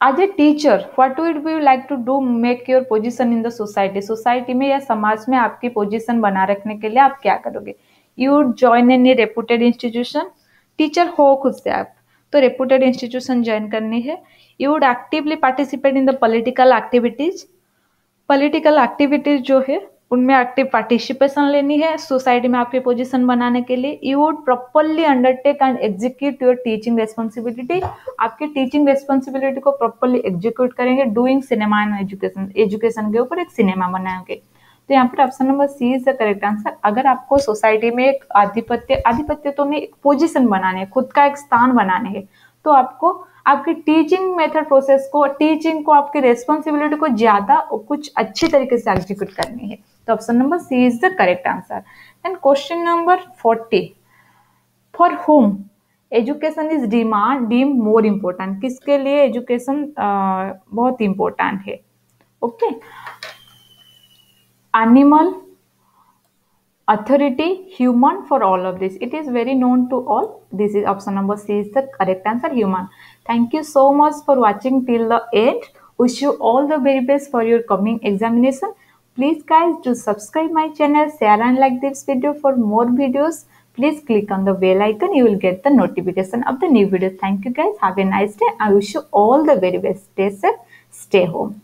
Speaker 1: as a teacher what would you like to do make your position in the society. Society में या समाज में आपकी पोजीशन बना रखने के लिए आप क्या करोगे? You would join any reputed institution. Teacher हो खुद से आप तो रेपुटेड इंस्टीट्यूशन ज्वाइन करनी है। You would actively participate in the political activities. Political activities जो है उनमें एक्टिव पार्टिसिपेशन लेनी है सोसाइटी में आपकी पोजीशन बनाने के लिए। You would properly undertake and execute your teaching responsibility. आपकी टीचिंग रेस्पॉन्सिबिलिटी को प्रॉपरली एग्जीक्यूट करेंगे। Doing cinema and education, education के ऊपर एक सिनेमा बनाएंगे। तो यहाँ पर option number C is the correct answer. अगर आपको सोसाइटी में एक आधिपत्य तो नहीं, एक पोजीशन बनाने है, खुद का एक स्थान बनाने है, तो आपको आपकी टीचिंग मेथड प्रोसेस को, टीचिंग को, आपकी रेस्पॉन्सिबिलिटी को ज्यादा कुछ अच्छे तरीके से एग्जीक्यूट करनी है। तो option number C is the correct answer. Then question number 40, for home education is deem more important. किसके लिए एजुकेशन बहुत इंपॉर्टेंट है? Okay, animal, authority, human, for all of this. It is very known to all. This is option number C is the correct answer, human. Thank you so much for watching till the end. Wish you all the very best for your coming examination. Please guys do subscribe my channel, share and like this video for more videos. Please click on the bell icon. You will get the notification of the new video. Thank you guys. Have a nice day. I wish you all the very best. Stay safe. Stay home.